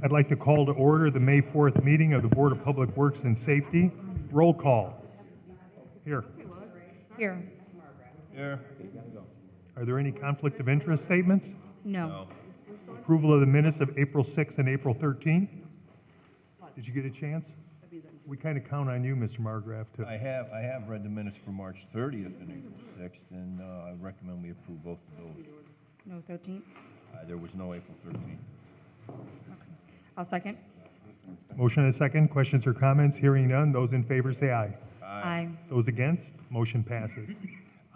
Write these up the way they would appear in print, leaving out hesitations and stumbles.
I'd like to call to order the May 4th meeting of the Board of Public Works and Safety. Roll call. Here. Here. Here. Are there any conflict of interest statements? No. Approval of the minutes of April 6th and April 13th? Did you get a chance? We kind of count on you, Mr. Margraf, to... I have read the minutes for March 30th and April 6th, and I recommend we approve both of those. No 13th? There was no April 13th. Okay. I'll second. Motion and a second. Questions or comments? Hearing none. Those in favor say aye. Aye. Those against? Motion passes.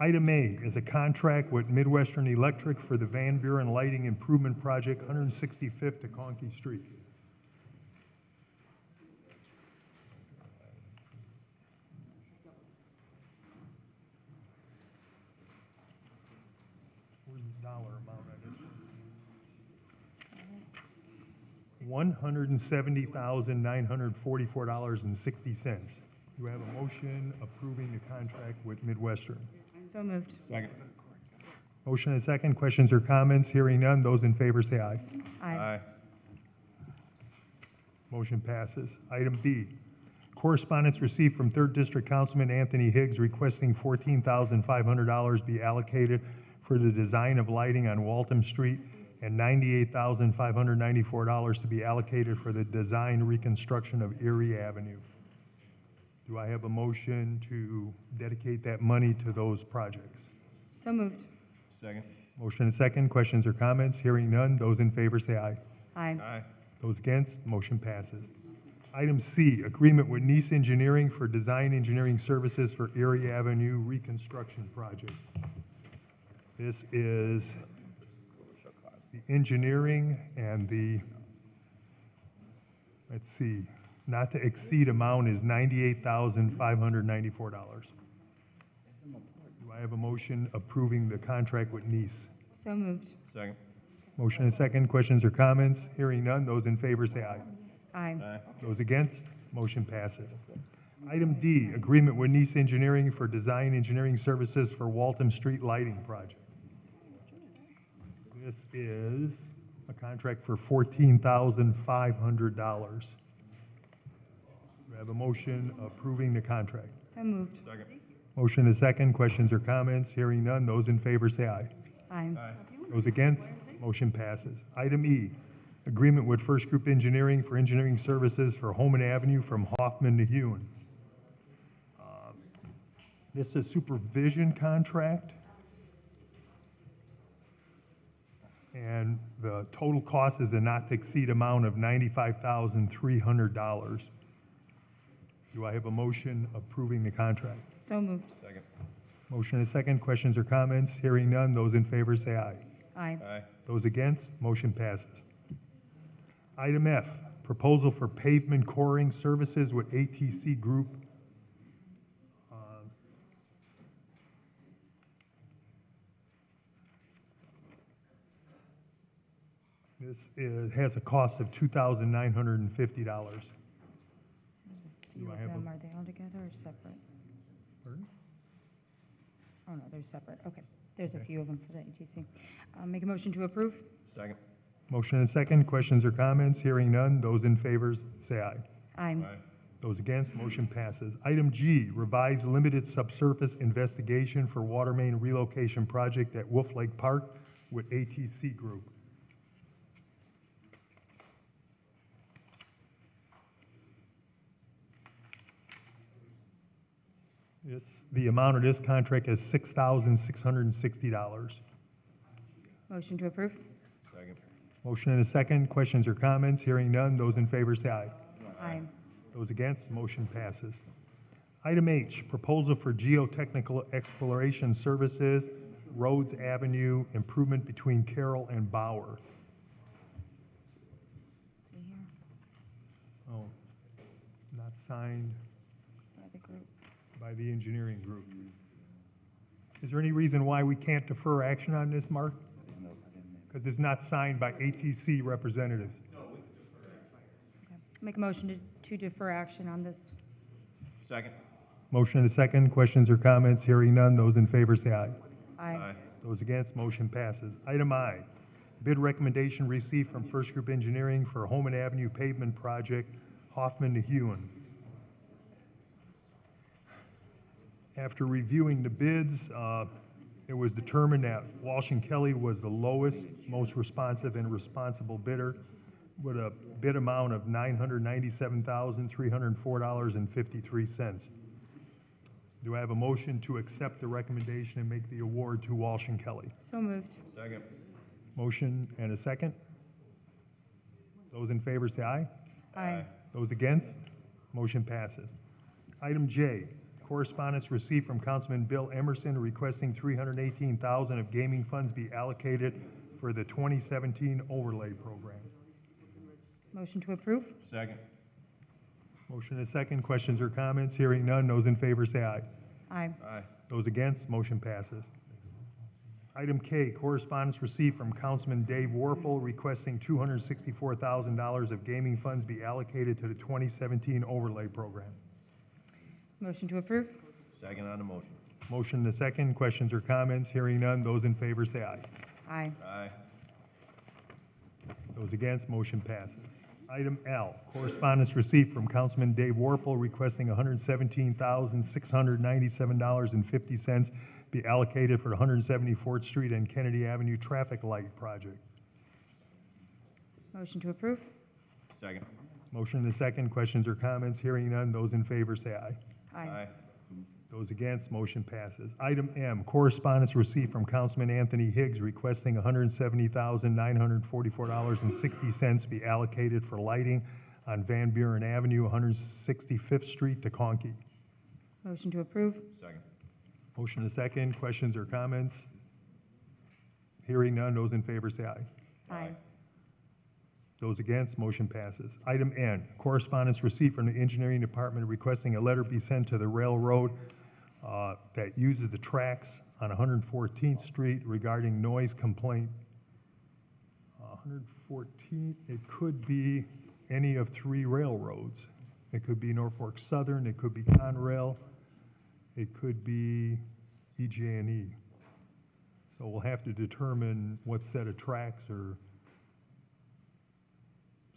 Item A is a contract with Midwestern Electric for the Van Buren Lighting Improvement Project, 165th to Conkey Street. Where's the dollar amount on this one? $170,944.60. Do I have a motion approving the contract with Midwestern? So moved. Second. Motion and second. Questions or comments? Hearing none. Those in favor say aye. Aye. Motion passes. Item B, correspondence received from 3rd District Councilman Anthony Higgs requesting $14,500 be allocated for the design of lighting on Waltham Street and $98,594 to be allocated for the design reconstruction of Erie Avenue. Do I have a motion to dedicate that money to those projects? So moved. Second. Motion and second. Questions or comments? Hearing none. Those in favor say aye. Aye. Aye. Those against, motion passes. Item C, agreement with Nice Engineering for design engineering services for Erie Avenue reconstruction project. This is the engineering and the, let's see, not to exceed amount is $98,594. Do I have a motion approving the contract with Nice? So moved. Second. Motion and second. Questions or comments? Hearing none. Those in favor say aye. Aye. Aye. Those against? Motion passes. Item D, agreement with Nice Engineering for design engineering services for Waltham Street lighting project. This is a contract for $14,500. Do I have a motion approving the contract? So moved. Second. Motion and second. Questions or comments? Hearing none. Those in favor say aye. Aye. Aye. Those against? Motion passes. Item E, agreement with First Group Engineering for engineering services for Homan Avenue from Hoffman to Hewen. This is a supervision contract, and the total cost is a not-to-exceed amount of $95,300. Do I have a motion approving the contract? So moved. Second. Motion and second. Questions or comments? Hearing none. Those in favor say aye. Aye. Aye. Those against, motion passes. Item F, proposal for pavement coring services with ATC Group. This has a cost of $2,950. Few Do I of have them, a- are they all together or separate? Pardon? Oh, no, they're separate. Okay. There's a Okay. few of them for the ATC. Make a motion to approve? Second. Motion and second. Questions or comments? Hearing none. Those in favor say aye. Aye. Aye. Those against, motion passes. Item G, revised limited subsurface investigation for water main relocation project at Wolf Lake Park with ATC Group. The amount of this contract is $6,660. Motion to approve? Second. Motion and a second. Questions or comments? Hearing none. Those in favor say aye. Aye. Those against, motion passes. Item H, proposal for geotechnical exploration services, Rhodes Avenue improvement between Carroll and Bauer. See here? Oh, not signed By the group. by the engineering group. Is there any reason why we can't defer action on this, Mark? Because it's not signed by ATC representatives. Okay. Make a motion to defer action on this. Second. Motion and a second. Questions or comments? Hearing none. Those in favor say aye. Aye. Those against, motion passes. Item I, Bid recommendation received from First Group Engineering for Hammond Avenue pavement project, Hoffman to Hewen. After reviewing the bids, it was determined that Walsh and Kelly was the lowest, most responsive and responsible bidder with a bid amount of $997,304.53. Do I have a motion to accept the recommendation and make the award to Walsh and Kelly? So moved. Second. Motion and a second. Those in favor say aye. Aye. Those against? Motion passes. Item J, correspondence received from Councilman Bill Emerson requesting $318,000 of gaming funds be allocated for the 2017 overlay program. Motion to approve? Second. Motion and a second. Questions or comments? Hearing none. Those in favor say aye. Aye. Aye. Those against? Motion passes. Item K, correspondence received from Councilman Dave Warple requesting $264,000 of gaming funds be allocated to the 2017 overlay program. Motion to approve? Second on the motion. Motion and a second. Questions or comments? Hearing none. Those in favor say aye. Aye. Aye. Those against, motion passes. Item L, correspondence received from Councilman Dave Warple requesting $117,697.50 be allocated for the 174th Street and Kennedy Avenue traffic light project. Motion to approve? Second. Motion and a second. Questions or comments? Hearing none. Those in favor say aye. Aye. Those against, motion passes. Item M, correspondence received from Councilman Anthony Higgs requesting $170,944.60 be allocated for lighting on Van Buren Avenue, 165th Street to Conkey. Motion to approve? Second. Motion and a second. Questions or comments? Hearing none. Those in favor say aye. Aye. Those against, motion passes. Item N, correspondence received from the Engineering Department requesting a letter be sent to the railroad that uses the tracks on 114th Street regarding noise complaint. 114th, it could be any of three railroads. It could be Norfolk Southern, it could be Conrail, it could be EJ&E. So we'll have to determine what set of tracks or.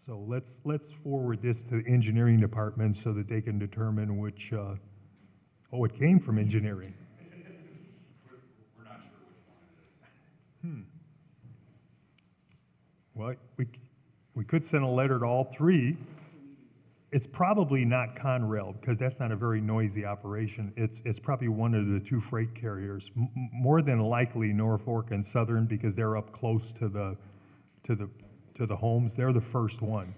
So let's forward this to the engineering department so that they can determine which, oh, it came from engineering. We're not sure which one it is. Well, we could send a letter to all three. It's probably not Conrail because that's not a very noisy operation. It's probably one of the two freight carriers. More than likely Norfolk and Southern because they're up close to the homes. They're the first one.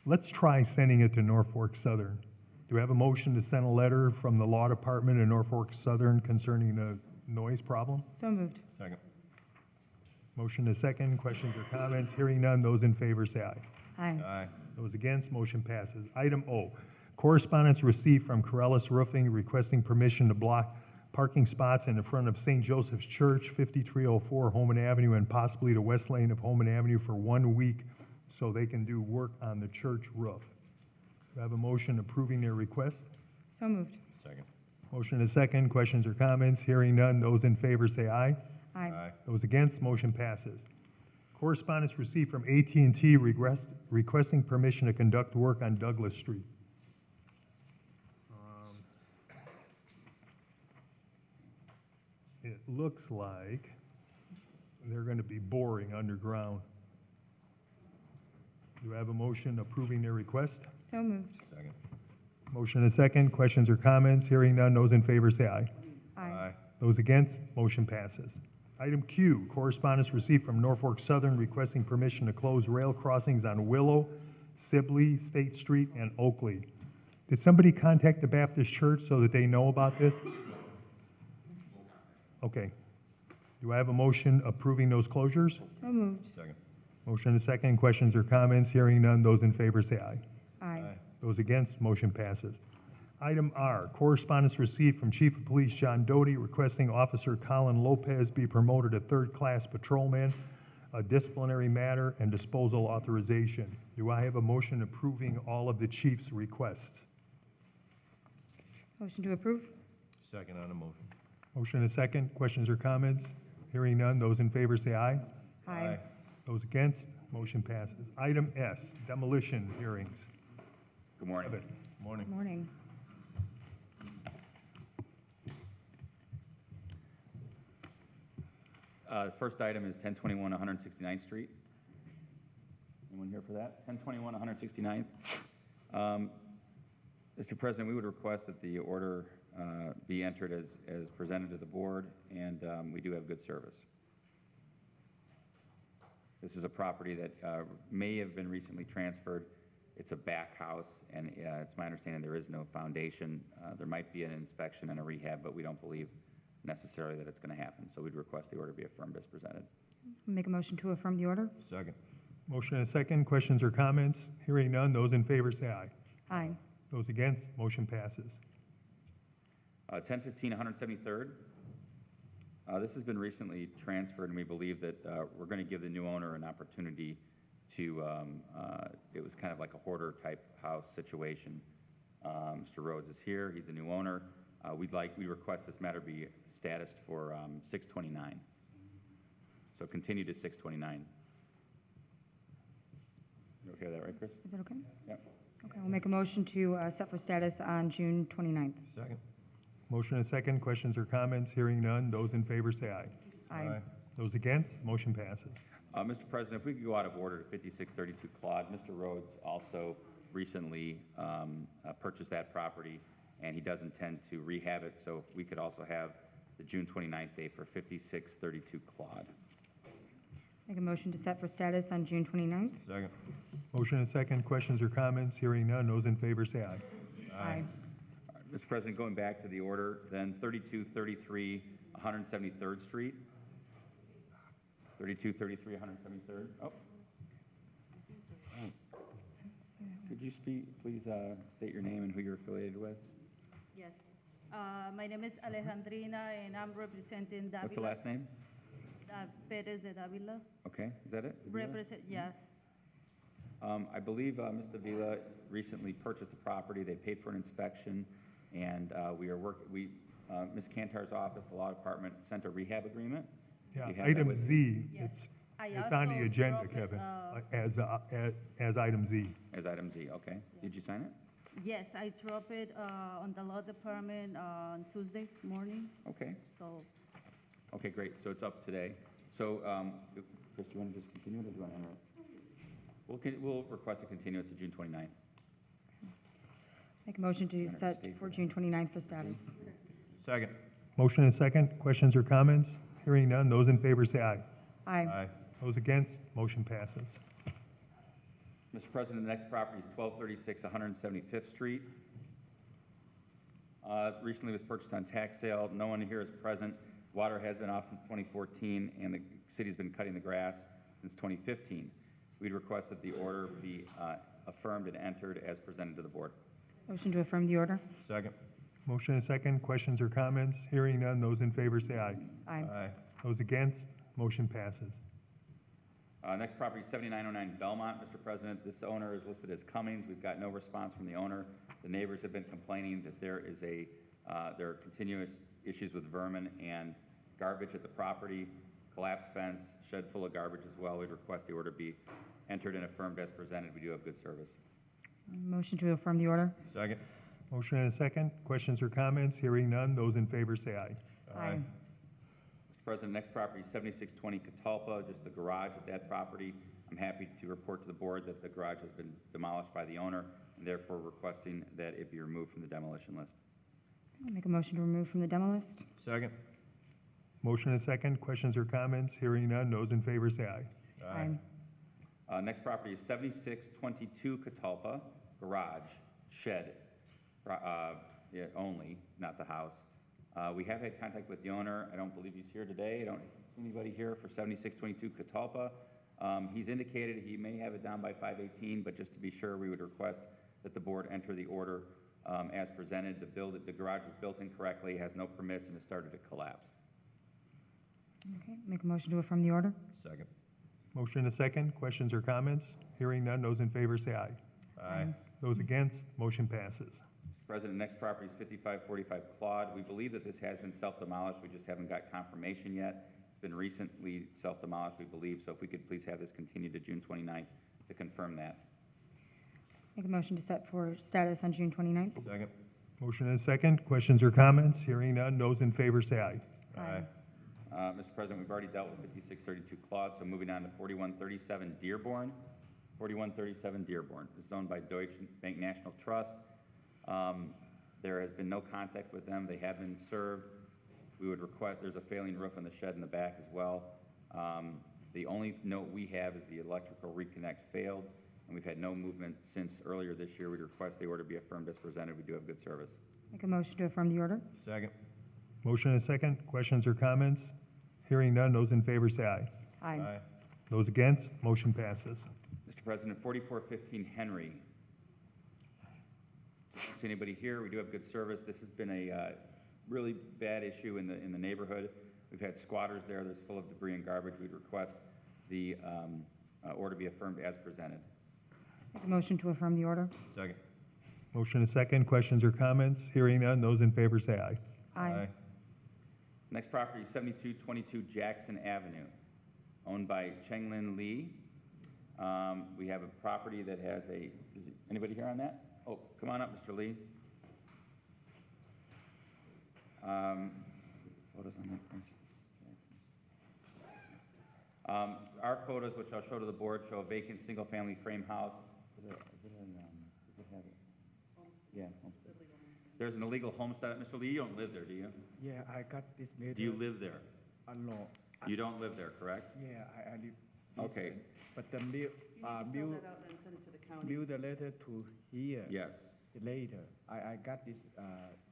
Let's try sending it to Norfolk Southern. Do we have a motion to send a letter from the law department in Norfolk Southern concerning the noise problem? So moved. Second. Motion to second. Questions or comments? Hearing none. Those in favor say aye. Aye. Aye. Those against, motion passes. Item O, correspondence received from Corellis Roofing requesting permission to block parking spots in the front of St. Joseph's Church, 5304 Holman Avenue, and possibly the west lane of Holman Avenue for 1 week so they can do work on the church roof. Do I have a motion approving their request? So moved. Second. Motion and a second. Questions or comments? Hearing none. Those in favor say aye. Aye. Aye. Those against, motion passes. Correspondence received from AT&T requesting permission to conduct work on Douglas Street. It looks like they're going to be boring underground. Do I have a motion approving their request? So moved. Second. Motion and a second. Questions or comments? Hearing none. Those in favor say aye. Aye. Those against, motion passes. Item Q, correspondence received from Norfolk Southern requesting permission to close rail crossings on Willow, Sibley, State Street, and Oakley. Did somebody contact the Baptist Church so that they know about this? Okay. Do I have a motion approving those closures? So moved. Second. Motion and a second. Questions or comments? Hearing none. Those in favor say aye. Aye. Those against, motion passes. Item R, correspondence received from Chief of Police John Doty requesting Officer Colin Lopez be promoted to third-class patrolman, a disciplinary matter, and disposal authorization. Do I have a motion approving all of the chief's requests? Motion to approve? Second on the motion. Motion and a second. Questions or comments? Hearing none, those in favor say aye. Aye. Those against, motion passes. Item S, demolition hearings. Good morning. Evan. Morning. Morning. First item is 1021 169th Street. Anyone here for that? 1021 169th. Mr. President, we would request that the order be entered as presented to the board, and we do have good service. This is a property that may have been recently transferred. It's a back house, and it's my understanding there is no foundation. There might be an inspection and a rehab, but we don't believe necessarily that it's going to happen. So we'd request the order be affirmed as presented. Make a motion to affirm the order? Second. Motion and a second. Questions or comments? Hearing none, those in favor say aye. Aye. Those against, motion passes. 1015 173rd. This has been recently transferred, and we believe that we're going to give the new owner an opportunity to, it was kind of like a hoarder type house situation. Mr. Rhodes is here, he's the new owner. We request this matter be statused for 629. So continue to 629. You okay with that, right, Chris? Is that okay? Yep. Okay, we'll make a motion to set for status on June 29th. Second. Motion and a second. Questions or comments? Hearing none, those in favor say aye. Aye. Those against, motion passes. Mr. President, if we could go out of order to 5632 Claude. Mr. Rhodes also recently purchased that property, and he does intend to rehab it, so if we could also have the June 29th date for 5632 Claude. Make a motion to set for status on June 29th. Second. Motion and a second. Questions or comments? Hearing none, those in favor say aye. Aye. Mr. President, going back to the order, then 3233 173rd Street. 3233 173rd. Oh. Could you please state your name and who you're affiliated with? Yes. My name is Alejandrina, and I'm representing Davila. What's the last name? Perez de Davila. Okay, is that it? Davila? Yes. I believe Ms. Davila recently purchased the property. They paid for an inspection, and Ms. Cantar's office, the law department, sent a rehab agreement. Yeah, You have that item with- Z, Yes. I it's on the also agenda, dropped it, Kevin, as item Z. As item Z, okay. Did you sign it? Yes, I dropped it on the law department on Tuesday morning, Okay, so okay, great. So it's up today. So, Chris, do you want to just continue it, or do you want to enter it? We'll request a continuance to June 29th. Make a motion to set for June 29th for status. Second. Motion and a second. Questions or comments? Hearing none, those in favor say aye. Aye. Those against, motion passes. Mr. President, the next property is 1236 175th Street. Recently was purchased on tax sale. No one here is present. Water has been off since 2014, and the city's been cutting the grass since 2015. We'd request that the order be affirmed and entered as presented to the board. Motion to affirm the order. Second. Motion and a second. Questions or comments? Hearing none, those in favor say aye. Aye. Those against, motion passes. Next property is 7909 Belmont, Mr. President. This owner is listed as Cummings. We've got no response from the owner. The neighbors have been complaining that there are continuous issues with vermin and garbage at the property, collapsed fence, shed full of garbage as well. We'd request the order be entered and affirmed as presented. We do have good service. Motion to affirm the order. Second. Motion and a second. Questions or comments? Hearing none, those in favor say aye. Aye. Mr. President, next property is 7620 Catalpa, just the garage of that property. I'm happy to report to the board that the garage has been demolished by the owner, and therefore requesting that it be removed from the demolition list. Make a motion to remove from the demo list. Second. Motion and a second. Questions or comments? Hearing none, those in favor say aye. Next property is 7622 Catalpa, garage, shed, only, not the house. We have had contact with the owner. I don't believe he's here today. I don't see anybody here for 7622 Catalpa. He's indicated he may have it down by 518, but just to be sure, we would request that the board enter the order as presented. The garage was built incorrectly, has no permits, and has started to collapse. Okay, make a motion to affirm the order. Second. Motion and a second. Questions or comments? Hearing none, those in favor say aye. Aye. Those against, motion passes. President, next property is 5545 Claude. We believe that this has been self-demolished. We just haven't got confirmation yet. It's been recently self-demolished, we believe, so if we could please have this continued to June 29th to confirm that. Make a motion to set for status on June 29th. Second. Motion and a second. Questions or comments? Hearing none. Those in favor say aye. Aye. Mr. President, we've already dealt with 5632 Claude, so moving on to 4137 Dearborn. 4137 Dearborn is owned by Deutsche Bank National Trust. There has been no contact with them. They have been served. We would request, there's a failing roof on the shed in the back as well. The only note we have is the electrical reconnect failed, and we've had no movement since earlier this year. We'd request the order be affirmed as presented. We do have good service. Make a motion to affirm the order. Second. Motion and a second. Questions or comments? Hearing none. Those in favor say aye. Aye. Those against, motion passes. Mr. President, 4415 Henry. Don't see anybody here. We do have good service. This has been a really bad issue in the neighborhood. We've had squatters there that's full of debris and garbage. We'd request the order be affirmed as presented. Make a motion to affirm the order. Second. Motion and a second. Questions or comments? Hearing none. Those in favor say aye. Aye. Next property is 7222 Jackson Avenue, owned by Chenglin Lee. We have a property that has anybody here on that? Oh, come on up, Mr. Lee. Photos on that, please. Our photos, which I'll show to the board, show a vacant single-family frame house. Yeah. There's an illegal homestead. Mr. Lee, you don't live there, do you? Yeah, I got this letter. Do you live there? No. You don't live there, correct? Yeah, I live. Okay. But the mail the letter to here. Yes. Later, I got this.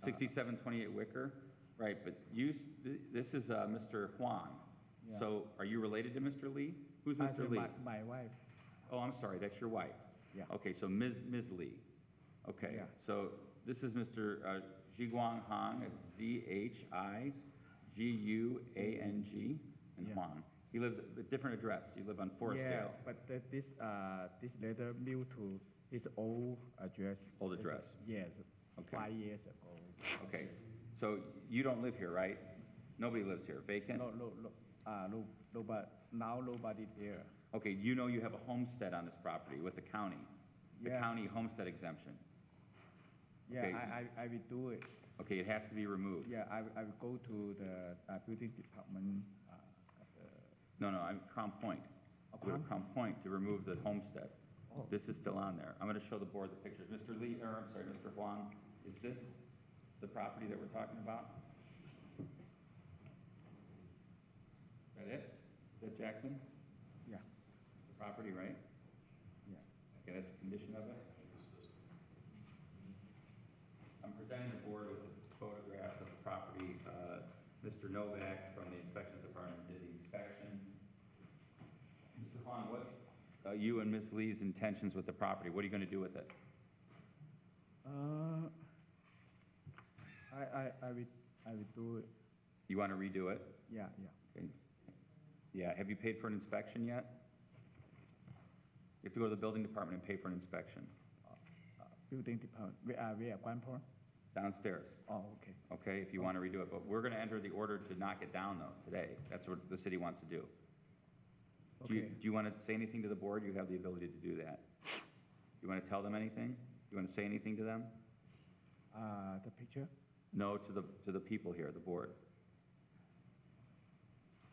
6728 Wicker, right, but this is Mr. Huang. Yeah. So are you related to Mr. Lee? Who's Mr. Lee? My wife. Oh, I'm sorry, that's your wife. Yeah. Okay, so Ms. Lee. Okay, Yeah. so this is Mr. Zhiguang Hong, it's Zhiguang, and Yeah. Huang. He lives at a different address. You live on Forestdale. Yeah, but this letter mailed to his old address. Old address. Yes. Okay. 5 years ago. Okay, so you don't live here, right? Nobody lives here, vacant? No, but now nobody there. Okay, you know you have a homestead on this property with the county, the Yeah. county homestead exemption. Yeah, Okay. I will do it. Okay, it has to be removed. Yeah, I will go to the building department. No, I'm Crown Point. Go to Crown Point to remove the homestead. Oh. This is still on there. I'm gonna show the board the pictures. Mr. Lee, or I'm sorry, Mr. Huang, is this the property that we're talking about? Is that it? Is that Jackson? Yeah, The property, right? yeah. Okay, that's the condition of it. I'm presenting the board with a photograph of the property. Mr. Novak from the inspections department did the inspection. Mr. Huang, what's you and Ms. Lee's intentions with the property? What are you going to do with it? I will do it. You want to redo it? Yeah. Okay. Yeah, have you paid for an inspection yet? You have to go to the building department and pay for an inspection. Building department. We are Guanport. Downstairs, Oh, okay. okay, if you want to redo it. But we're going to enter the order to knock it down, though, today. That's what the city wants to do. Do Okay. you want to say anything to the board? You have the ability to do that. You want to tell them anything? You want to say anything to them? The picture. No, to the people here, the board.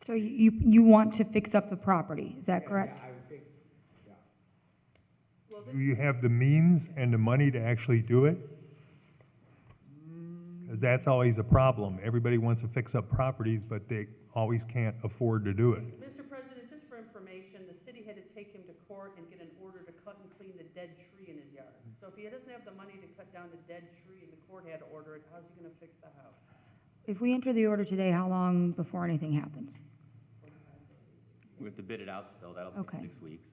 So you want to fix up the property, is that correct? I will fix. Yeah. Do you have the means and the money to actually do it? Because that's always a problem. Everybody wants to fix up properties, but they always can't afford to do it. Mr. President, just for information, the city had to take him to court and get an order to cut and clean the dead tree in his yard. So if he doesn't have the money to cut down the dead tree and the court had to order it, how's he gonna fix the house? If we enter the order today, how long before anything happens? We have to bid it out still. That'll take Okay. 6 weeks.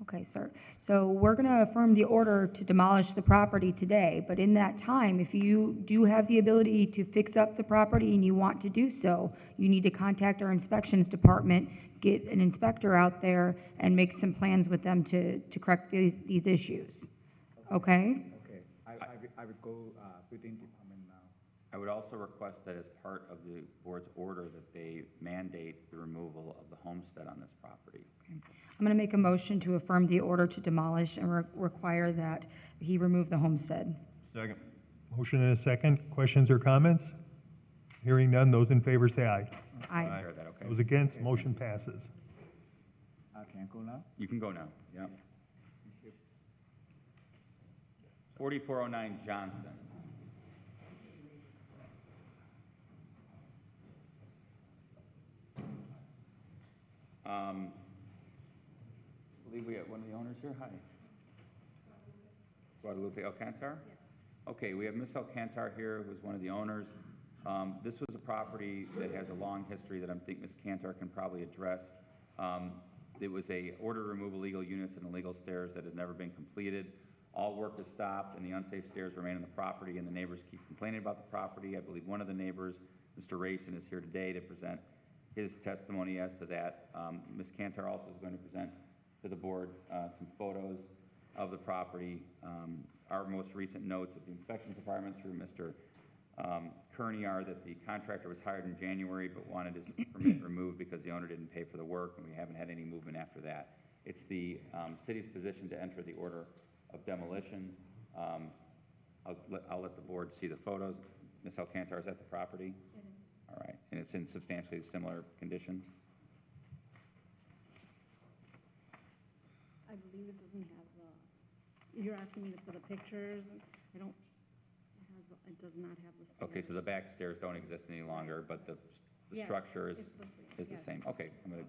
Okay, sir. So we're going to affirm the order to demolish the property today, but in that time, if you do have the ability to fix up the property and you want to do so, you need to contact our inspections department, get an inspector out there, and make some plans with them to correct these issues. Okay? Okay. I will go building department now. I I would also request that as part of the board's order that they mandate the removal of the homestead on this property. I'm going to make a motion to affirm the order to demolish and require that he remove the homestead. Second. Motion and a second. Questions or comments? Hearing none, those in favor say aye. Aye. Is that okay? Those against, motion passes. I can go now? You can go now, yeah. 4409 Johnson. I believe we have one of the owners here. Hi. Guadalupe Alcantar? Yes. Okay, we have Ms. Alcantar here, who's one of the owners. This was a property that has a long history that I think Ms. Cantar can probably address. It was a order to remove illegal units and illegal stairs that had never been completed. All work is stopped and the unsafe stairs remain on the property, and the neighbors keep complaining about the property. I believe one of the neighbors, Mr. Rayson, is here today to present his testimony as to that. Ms. Cantar also is going to present to the board some photos of the property. Our most recent notes at the inspection department through Mr. Kearney are that the contractor was hired in January but wanted his permit removed because the owner didn't pay for the work, and we haven't had any movement after that. It's the city's position to enter the order of demolition. I'll let the board see the photos. Ms. Alcantar, is that the property? It is. All right, and it's in substantially similar condition? I believe it doesn't have you're asking me for the pictures. I don't, it does not have the stairs. Okay, so the back stairs don't exist any longer, but the Yes, structure is it's the same, the yes. same. Okay, I'm gonna.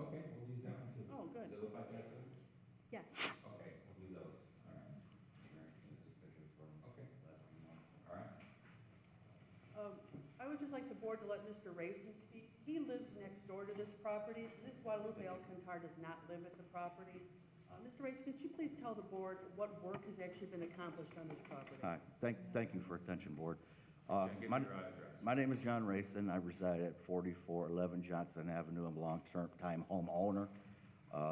Okay. Oh, good. Yes. Okay, we'll do those. All right. Okay. All right. I would just like the board to let Mr. Rayson speak. He lives next door to this property. This Guadalupe Alcantar does not live at the property. Mr. Rayson, could you please tell the board what work has actually been accomplished on this property? Hi, thank you for attention, board. My name is John Rayson. I reside at 4411 Johnson Avenue. I'm a long-term homeowner.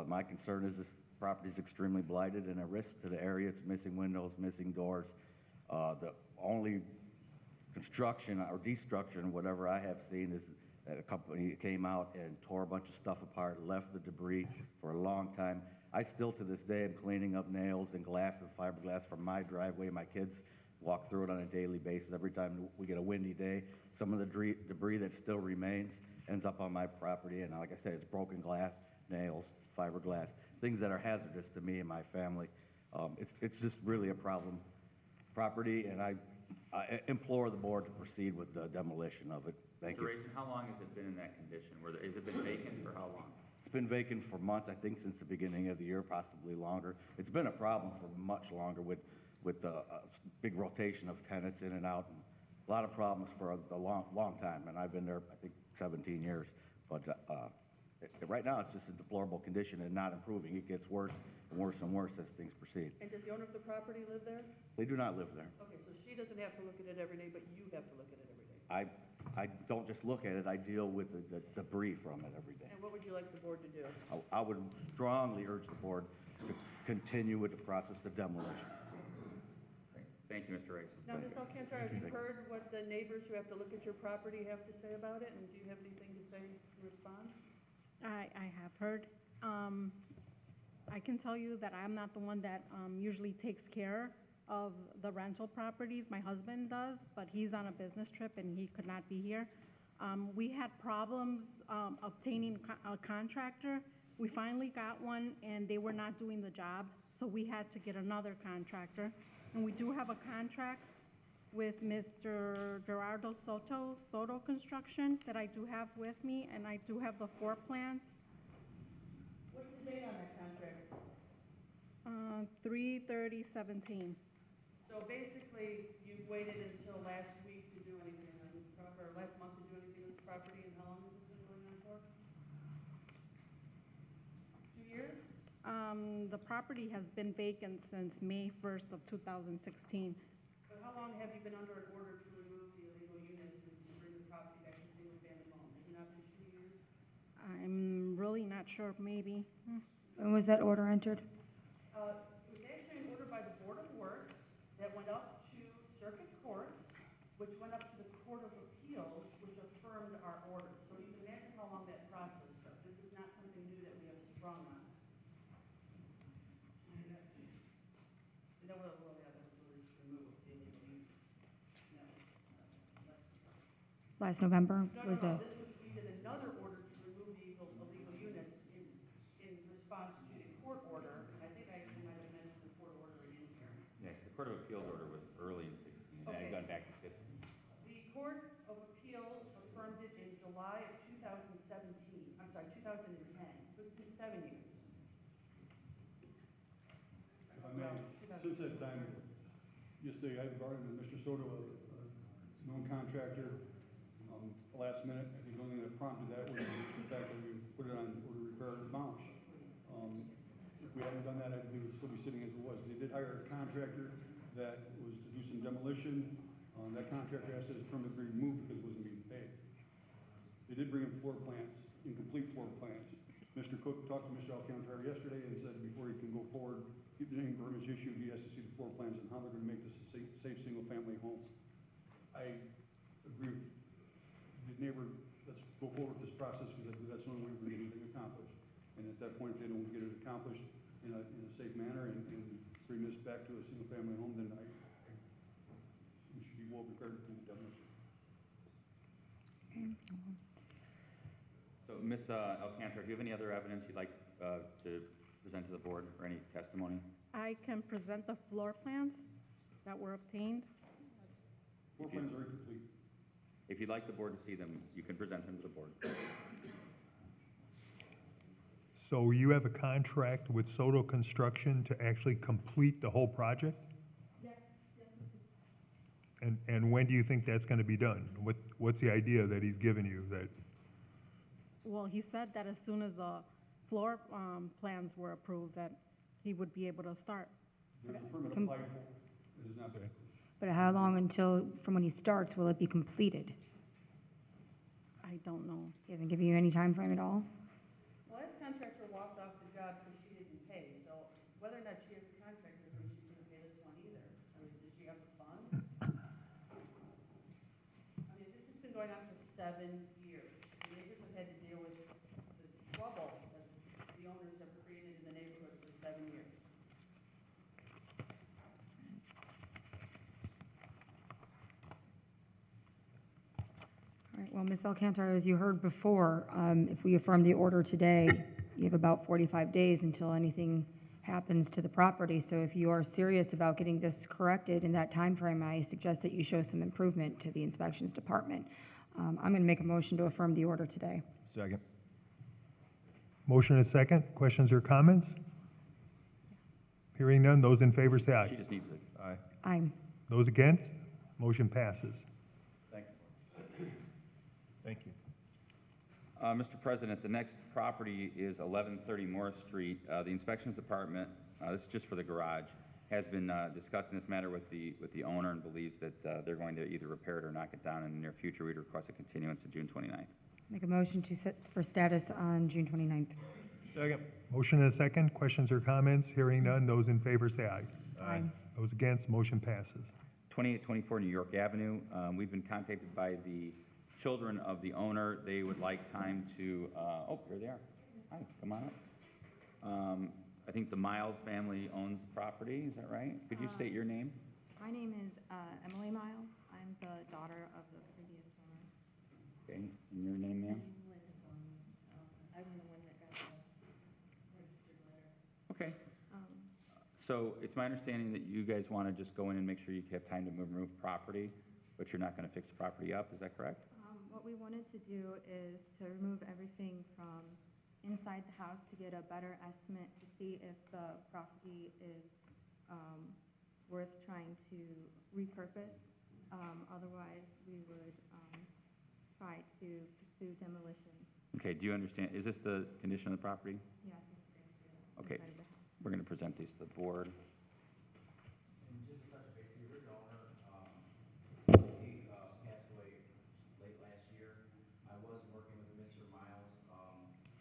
My concern is this property is extremely blighted and a risk to the area. It's missing windows, missing doors. The only construction or destruction, whatever I have seen, is that a company came out and tore a bunch of stuff apart, left the debris for a long time. I still, to this day, am cleaning up nails and glass and fiberglass from my driveway. My kids walk through it on a daily basis. Every time we get a windy day, some of the debris that still remains ends up on my property. And like I said, it's broken glass, nails, fiberglass, things that are hazardous to me and my family. It's just really a problem property, and I implore the board to proceed with the demolition of it. Thank you. Mr. Rayson, how long has it been in that condition? Has it been vacant for how long? It's been vacant for months, I think since the beginning of the year, possibly longer. It's been a problem for much longer with the big rotation of tenants in and out, and a lot of problems for a long time. And I've been there, I think, 17 years. But right now, it's just a deplorable condition and not improving. It gets worse and worse and worse as things proceed. And does the owner of the property live there? They do not live there. Okay, so she doesn't have to look at it every day, but you have to look at it every day. I don't just look at it, I deal with the debris from it every day. And what would you like the board to do? I would strongly urge the board to continue with the process of demolition. Thank you, Mr. Rayson. Now, Ms. Alcantar, have you heard what the neighbors who have to look at your property have to say about it? And do you have anything to say in response? I have heard. I can tell you that I'm not the one that usually takes care of the rental properties. My husband does, but he's on a business trip and he could not be here. We had problems obtaining a contractor. We finally got one and they were not doing the job, so we had to get another contractor. And we do have a contract with Mr. Gerardo Soto Construction that I do have with me, and I do have the floor plans. What's the date on that contract? 3/30/17. So basically, you've waited until last week to do anything on this property, or last month to do anything on this property, and how long has this been going on for? 2 years? The property has been vacant since May 1st of 2016. But how long have you been under an order to remove the illegal units and to bring the property back to single-family home? Has it not been 2 years? I'm really not sure, maybe. When was that order entered? It was actually an order by the Board of Works that went up to Circuit Court which went up to the Court of Appeals, which affirmed our order. So you can imagine how long that process took. This is not something new that we have sprung on. And that was, yeah, that was orders to remove the illegal use. That was, Last November was no, the, this was, we did another order to remove the illegal units in response to the court order. And I think I actually might have mentioned the court order in here. Yeah, the Court of Appeals order was early in 16, and I've Okay. gone back to 15. The Court of Appeals affirmed it in July of 2017, I'm sorry, 2010, so it's been 7 years. If I may, since that time, yesterday I brought in Mr. Soto, a known contractor, last minute. I think the only thing that prompted that was the fact that we put it on order to repair and demolish. If we hadn't done that, I think it would still be sitting as it was. They did hire a contractor that was to do some demolition. That contractor asked that his permit be removed because it wasn't being paid. They did bring in floor plans, incomplete floor plans. Mr. Cook talked to Mr. Alcantara yesterday and said before he can go forward, get the name permits issued, he has to see the floor plans and how they're gonna make this a safe single-family home. I agree with the neighbor, let's go forward with this process because I believe that's the only way we're gonna get anything accomplished. And at that point, if they don't get it accomplished in a safe manner and bring this back to a single-family home, then we should be well prepared to do the demolition. So, Ms. Alcantara, do you have any other evidence you'd like to present to the board or any testimony? I can present the floor plans that were obtained. Floor plans are incomplete. If you'd like the board to see them, you can present them to the board. So you have a contract with Soto Construction to actually complete the whole project? Yes. And when do you think that's gonna be done? What's the idea that he's given you that, Well, he said that as soon as the floor plans were approved, that he would be able to start. There's a permit applied for, it has not been. but how long until, from when he starts, will it be completed? I don't know. He hasn't given you any time frame at all? The last contractor walked off the job because she didn't pay, so whether or not she has a contract with me, she didn't pay this one either. I mean, does she have the funds? I mean, this has been going on for 7 years. The neighbors have had to deal with the trouble that the owners have created in the neighborhood for 7 years. All right, well, Ms. Alcantara, as you heard before, if we affirm the order today, you have about 45 days until anything happens to the property. So if you are serious about getting this corrected in that time frame, I suggest that you show some improvement to the inspections department. I'm going to make a motion to affirm the order today. Second. motion and a second, questions or comments? Hearing none, those in favor say She aye. just needs it. Aye. Aye. Those against, motion passes. Thank you. Thank you. Mr. President, the next property is 1130 Morris Street. The inspections department, this is just for the garage, has been discussing this matter with the owner and believes that they're going to either repair it or knock it down in the near future. We'd request a continuance to June 29th. Make a motion to set for status on June 29th. Second. Motion and a second, questions or comments? Hearing none, those in favor say aye. Aye. Those against, motion passes. 2824 New York Avenue. We've been contacted by the children of the owner. They would like time to, oh, here they are. Hi, come on up. I think the Miles family owns the property, is that right? Could you state your name? My name is Emily Miles. I'm the daughter of the previous owner. Okay, and your name, ma'am? I'm the one that got the registered letter. Okay. So it's my understanding that you guys want to just go in and make sure you have time to remove property, but you're not going to fix the property up, is that correct? What we wanted to do is to remove everything from inside the house to get a better estimate to see if the property is worth trying to repurpose. Otherwise, we would try to pursue demolition. Okay, do you understand, is this the condition of the property? Yes, it's the Okay, inside of the house. we're going to present these to the board. And just to touch base, the original owner, he passed away late last year. I was working with Mr. Miles.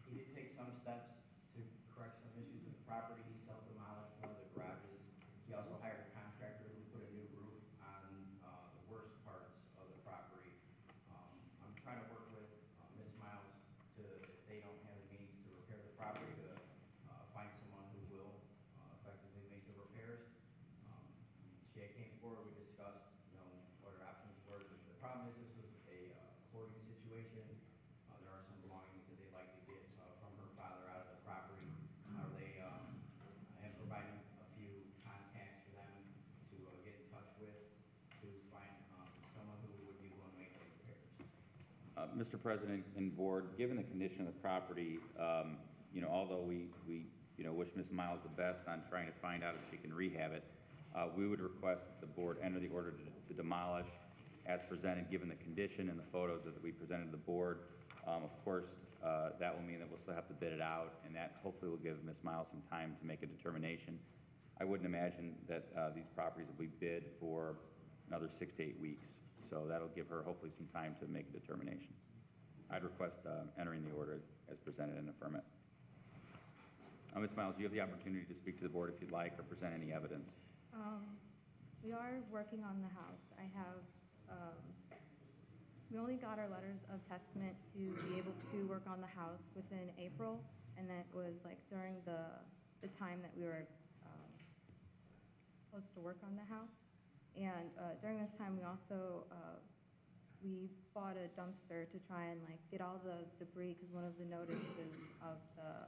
He did take some steps to correct some issues with the property. He self-demolished one of the garages. He also hired a contractor who put a new roof on the worst parts of Mr. President and Board, given the condition of the property, you know, although we wish Ms. Miles the best on trying to find out if she can rehab it, we would request that the board enter the order to demolish as presented, given the condition and the photos that we presented to the board. Of course, that will mean that we'll still have to bid it out, and that hopefully will give Ms. Miles some time to make a determination. I wouldn't imagine that these properties will be bid for another 6 to 8 weeks, so that'll give her hopefully some time to make a determination. I'd request entering the order as presented and affirm it. Ms. Miles, you have the opportunity to speak to the board if you'd like, or present any evidence. We are working on the house. I have, we only got our letters of testament to be able to work on the house within April, and that was like during the time that we were supposed to work on the house. And during this time, we also, we bought a dumpster to try and like get all the debris, because one of the notices of the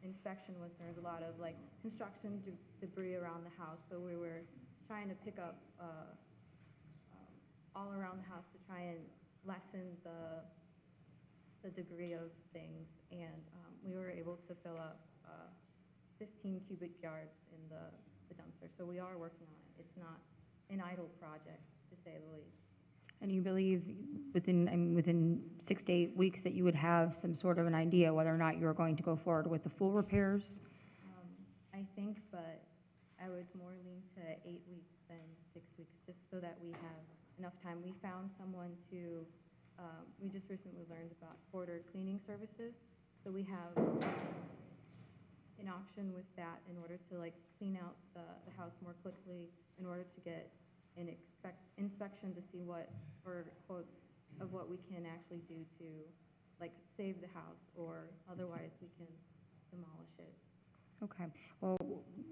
inspection was there was a lot of like construction debris around the house, so we were trying to pick up all around the house to try and lessen the degree of things, and we were able to fill up 15 cubic yards in the dumpster, so we are working on it. It's not an idle project, to say the least. And you believe within 6 to 8 weeks that you would have some sort of an idea whether or not you are going to go forward with the full repairs? I think, but I would more lean to 8 weeks than 6 weeks, just so that we have enough time. We found someone to, we just recently learned about quarter cleaning services, so we have an option with that in order to like clean out the house more quickly, in order to get an inspection to see what, or quotes of what we can actually do to like save the house, or otherwise we can demolish it. Okay, well,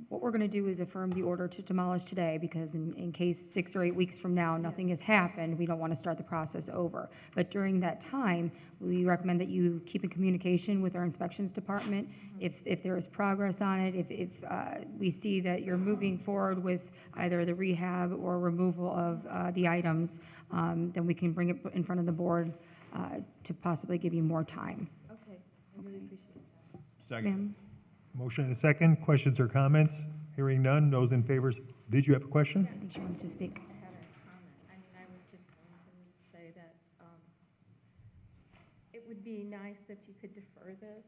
what we're going to do is affirm the order to demolish today, because in case 6 or 8 weeks from now nothing has happened, we don't want to start the process over. But during that time, we recommend that you keep in communication with our inspections department. If there is progress on it, if we see that you're moving forward with either the rehab or removal of the items, then we can bring it in front of the board to possibly give you more time. Okay, I really appreciate that. Second. Ma'am? Motion and a second. Questions or comments? Hearing none. Those in favor, did you have a question? I think she wanted to speak. I had a comment. I mean, I was just going to say that it would be nice if you could defer this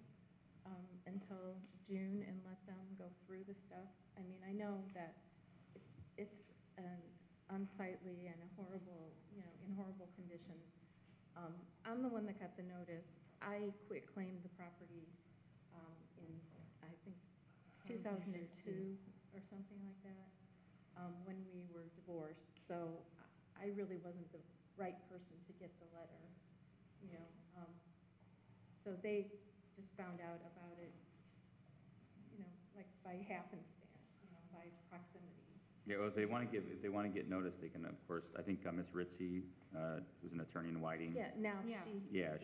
until June and let them go through the stuff. I mean, I know that it's an unsightly and a horrible, you know, in horrible conditions. I'm the one that got the notice. I quit claimed the property in, I think, 2002 or something like that, when we were divorced. So I really wasn't the right person to get the letter, you know. So they just found out about it, you know, like by happenstance, you know, by proximity. Yeah, well, if they want to get notice, they can, of course, I think Ms. Ritzy, who's an attorney in Whiting. Yeah, now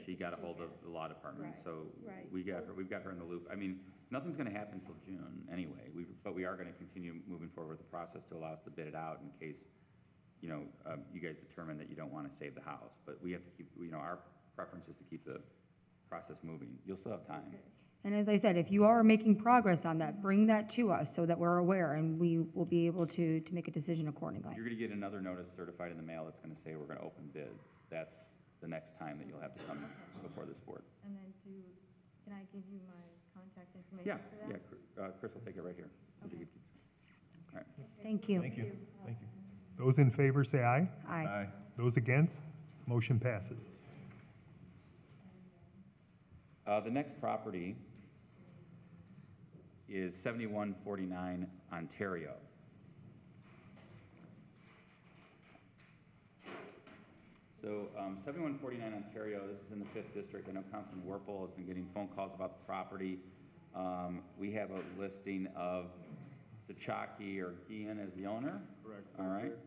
She got a hold of the law department, Right, so right. we've got her in the loop. I mean, nothing's going to happen until June anyway, but we are going to continue moving forward with the process to allow us to bid it out in case, you know, you guys determine that you don't want to save the house. But we have to keep, you know, our preference is to keep the process moving. You'll still have time. Okay. And as I said, if you are making progress on that, bring that to us so that we're aware, and we will be able to make a decision accordingly. You're going to get another notice certified in the mail that's going to say we're going to open bids. That's the next time that you'll have to come before this board. And then can I give you my contact information for that? Yeah, Chris will take it right here. Okay. All right. Thank you. Thank you. Thank you. Those in favor say aye. Aye. Those against, motion passes. The next property is 7149 Ontario. So 7149 Ontario, this is in the 5th District. I know Councilman Werpel has been getting phone calls about the property. We have a listing of Sachaki or Gian as the owner. Correct. All right.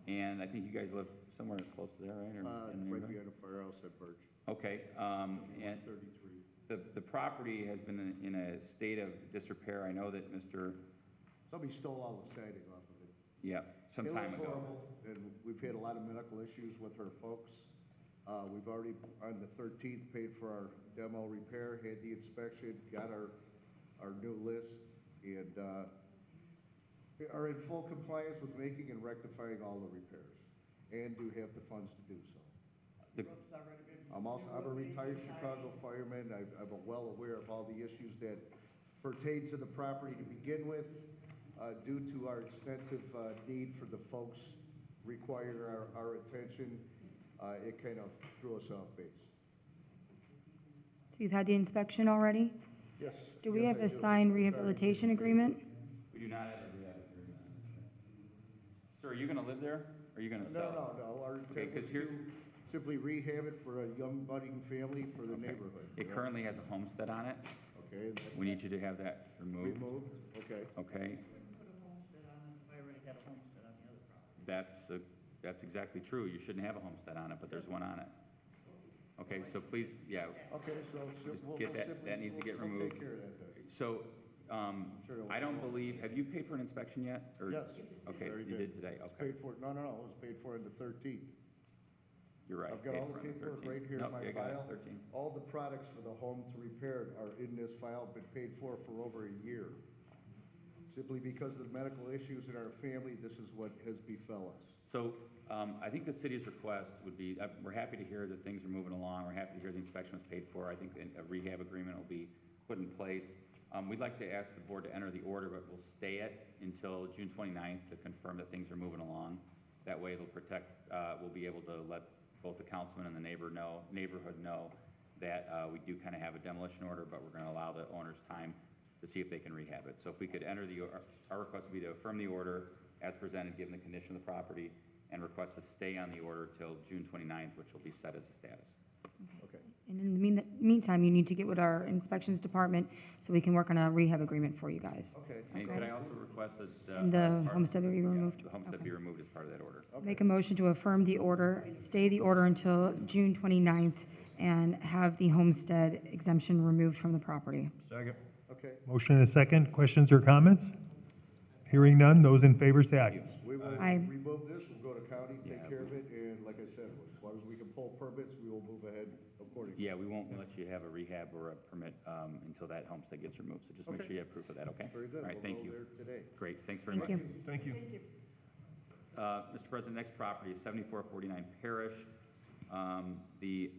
And I think you guys live somewhere close to there, right? Or in the Right neighborhood? behind the firehouse at Birch. Okay. And 33. the property has been in a state of disrepair. I know that Mr. Somebody stole all the siding off of it. Yeah, some time It ago. looks horrible, and we've had a lot of medical issues with her folks. We've already, on the 13th, paid for our demo repair, had the inspection, got our new list, and are in full compliance with making and rectifying all the repairs, and do have the funds to do so. I'm a retired Chicago fireman. I'm well aware of all the issues that pertain to the property to begin with. Due to our extensive need for the folks require our attention, it kind of threw us off base. So you've had the inspection already? Yes. Do we yes, have I a do. signed rehabilitation agreement? We do not have a rehab agreement. Sir, are you gonna live there, or are you gonna sell it? No. Our Okay, intent 'cause was here- to simply rehab it for a young budding family for the neighborhood. It currently has a homestead on it. Okay. and We need you to have that removed. Removed, okay. Okay? That's exactly true. You shouldn't have a homestead on it, but there's one on it. Okay, so please, yeah, Okay, so just we'll get that, simply- that needs to get we'll removed. take care of that then. So, Sure it'll- I don't believe, have you paid for an inspection yet? Or- Yes. Okay, Already you did today, It's okay. paid for, no, it was paid for on the 13th. You're right. I've got paid all the for on paperwork 13th. right here in Nope, my you got it, file. 13. All the products for the home to repair are in this file, been paid for over a year. Simply because of the medical issues in our family, this is what has befell us. So, I think the city's request would be, we're happy to hear that things are moving along, we're happy to hear the inspection was paid for, I think a rehab agreement will be put in place. We'd like to ask the board to enter the order, but we'll stay it until June 29th to confirm that things are moving along. That way it'll protect, we'll be able to let both the councilman and the neighborhood know that we do kind of have a demolition order, but we're going to allow the owners time to see if they can rehab it. So if we could enter our request would be to affirm the order as presented, given the condition of the property, and request to stay on the order till June 29th, which will be set as the status. Okay. And in the meantime, you need to get with our inspections department so we can work on a rehab agreement for you guys. Okay. And Okay. could I also request that And the homestead be removed? the homestead Okay. be removed as part of that order? Make a motion to affirm the order, stay the order until June 29th, and have the homestead exemption removed from the property. Second. Okay. Motion and a second. Questions or comments? Hearing none. Those in favor say aye. We will Aye. remove this, we'll go to county, take Yeah, care of it, and like I said, as long as we can pull permits, we will move ahead accordingly. Yeah, we won't let you have a rehab or a permit until that homestead gets removed, so just make Okay. sure you have proof of that, okay? Very good. All right, We'll thank go you. there today. Great, thanks very much. Thank you. Thank you. Mr. President, next property is 7449 Parish. The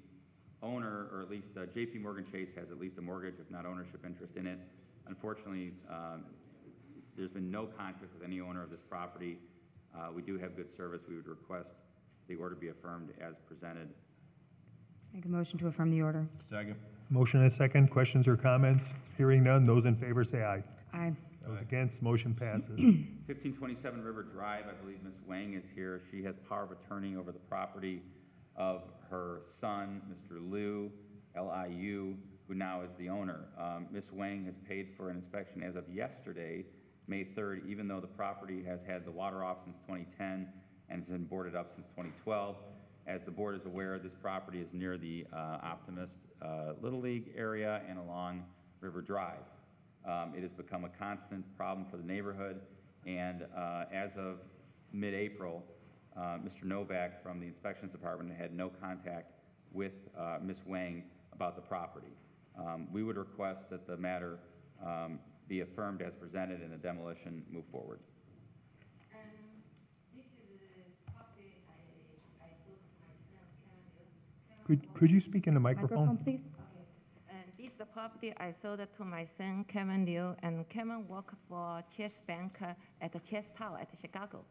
owner, or at least JP Morgan Chase has at least a mortgage, if not ownership interest in it. Unfortunately, there's been no conflict with any owner of this property. We do have good service. We would request the order be affirmed as presented. Make a motion to affirm the order. Second. Motion and a second. Questions or comments? Hearing none. Those in favor say aye. Aye. Those against, motion passes. 1527 River Drive, I believe Ms. Wang is here. She has power of attorney over the property of her son, Mr. Liu, L-I-U, who now is the owner. Ms. Wang has paid for an inspection as of yesterday, May 3rd, even though the property has had the water off since 2010 and has been boarded up since 2012. As the board is aware, this property is near the Optimist Little League area and along River Drive. It has become a constant problem for the neighborhood, and as of mid-April, Mr. Novak from the inspections department had no contact with Ms. Wang about the property. We would request that the matter be affirmed as presented and the demolition move forward. This is property I sold to my son, Kevin. Could you speak in the microphone? Microphone, please. And this is the property I sold to my son, Kevin Liu, and Kevin worked for Chase Bank at the Chase Tower at Chicago.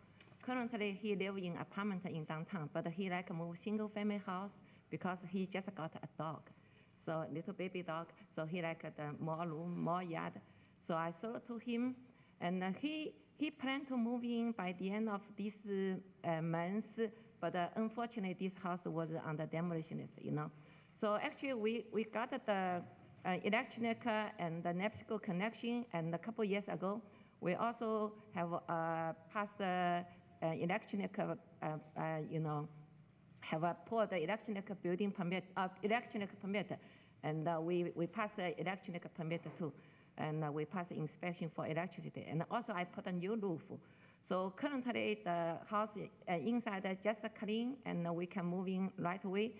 Currently, he lives in apartment in downtown, but he like move single family house because he just got a dog. So little baby dog, so he like the more room, more yard. So I sold to him, and he planned to move in by the end of this month, but unfortunately this house was on the demolition list, you know. So actually we got the electric and the NEPSCO connection, and a couple years ago, we also have passed the electric, you know, have pulled the electric building permit, electric permit, and we passed the electric permit too, and we passed inspection for electricity, and also I put a new roof. So currently, the house inside just clean, and we can move in right away.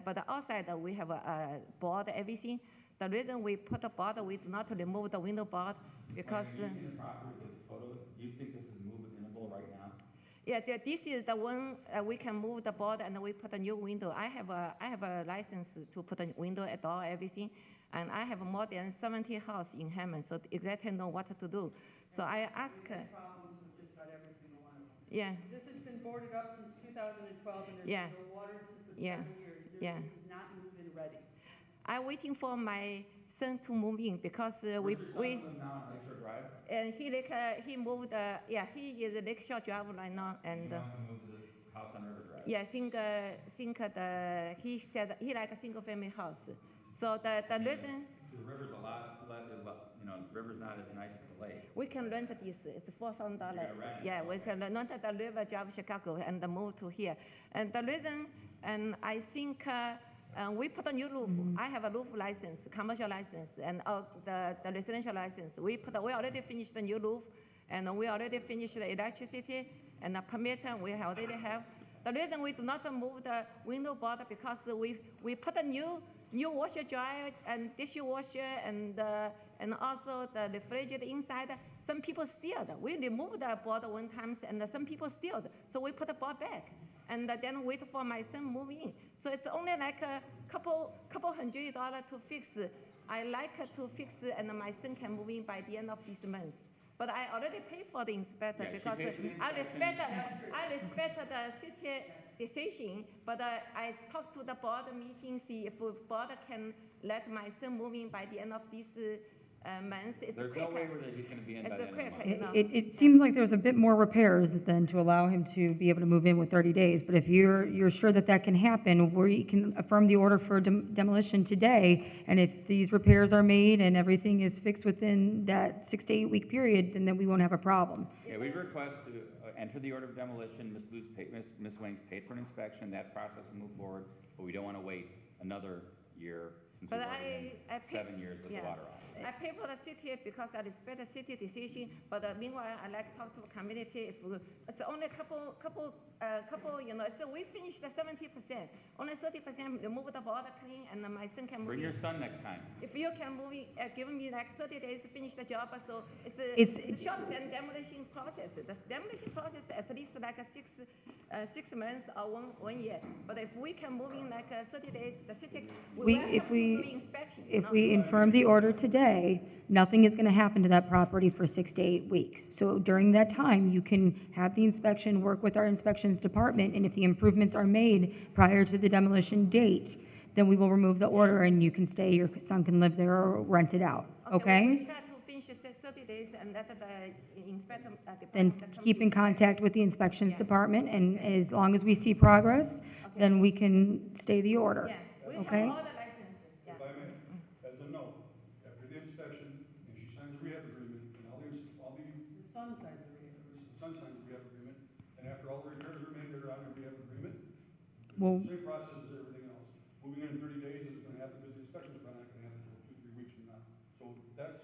But the outside, we have a board, everything. The reason we put a board, we do not remove the window board because. When you're using the property with photos, do you think this is movable right now? Yeah, this is the one we can move the board and we put a new window. I have a license to put a window, a door, everything, and I have more than 70 house in Hammond, so exactly know what to do. So I ask. We've had problems with just about every single one of them. Yeah. This has been boarded up since 2012, and there's Yeah. been no water since for Yeah. 7 years. Yeah. This is not moved in ready. I'm waiting for my son to move in because Where's your son live now on Lakeshore Drive? and he moved. He is a Lakeshore Drive right now, and He wants to move to this house on River Drive. yeah, he said he like a single family house. So the reason The river's a lot, the river's not as nice as the lake. we can rent this, it's $4,000. You're gonna rent it? Yeah, we can rent the River Drive Chicago and move to here. And the reason, and I think we put a new roof. I have a roof license, commercial license, and the residential license. We already finished the new roof, and we already finished the electricity and the permit we already have. The reason we do not move the window board because we put a new washer dryer and dishwasher and also the refrigerator inside. Some people stealed. We removed the board one time and some people stealed. So we put the board back and then wait for my son move in. So it's only like a couple $100 to fix. I like to fix and my son can move in by the end of this month. But I already paid for the inspector because I respect the city decision, but I talked to the board meeting, see if the board can let my son move in by the end of this month. It's There's no way that he's gonna be in by the end of the month. you know. It seems like there's a bit more repairs than to allow him to be able to move in with 30 days. But if you're sure that can happen, we can affirm the order for demolition today. And if these repairs are made and everything is fixed within that 6 to 8 week period, then we won't have a problem. Yeah, we request to enter the order of demolition. Ms. Wings paid for an inspection. That process will move forward, but we don't want to wait another year since we've But already been 7 years with the water off. I pay for the city because I respect the city decision, but meanwhile, I like to talk to the community. If it's only a couple, so we finished the 70%. Only 30% remove the border clean, and my son can move Bring in. your son next time. If you can move in, give me like 30 days to finish the job, so It's- it's a short-term demolition process. The demolition process at least like a 6 months or 1 year. But if we can move in like 30 days, the city will have to do inspection. If we infirm the order today, nothing is going to happen to that property for 6 to 8 weeks. So during that time, you can have the inspection, work with our inspections department, and if the improvements are made prior to the demolition date, then we will remove the order and you can stay, your son can live there or rent it out, okay? We try to finish the 30 days and let the inspector. Then keep in contact with the inspections department, and as long as we see progress, then we can stay the order, We okay? have all the licenses, yeah. If I may, as a note, after the inspection, and she signs a rehab agreement, and The son signs the rehab. the son signs a rehab agreement, and after all the repairs are made, they're on the rehab agreement, Well, same process as everything else. Moving in 30 days isn't gonna happen, because the inspection's probably not gonna happen until 2, 3 weeks from now. So that's,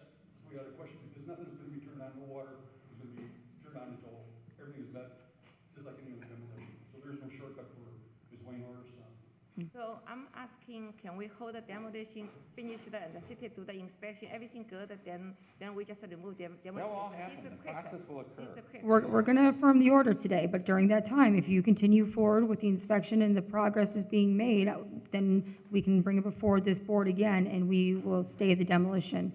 we got a question, because nothing's gonna be turned on, no water is gonna be turned on until everything is met, just like any other demolition. So there's no shortcut for Ms. Wayne or her son. So I'm asking, can we hold the demolition, finish the city do the inspection, everything good, then we just remove them. That will all happen. The process will occur. we're going to affirm the order today, but during that time, if you continue forward with the inspection and the progress is being made, then we can bring it before this board again, and we will stay the demolition.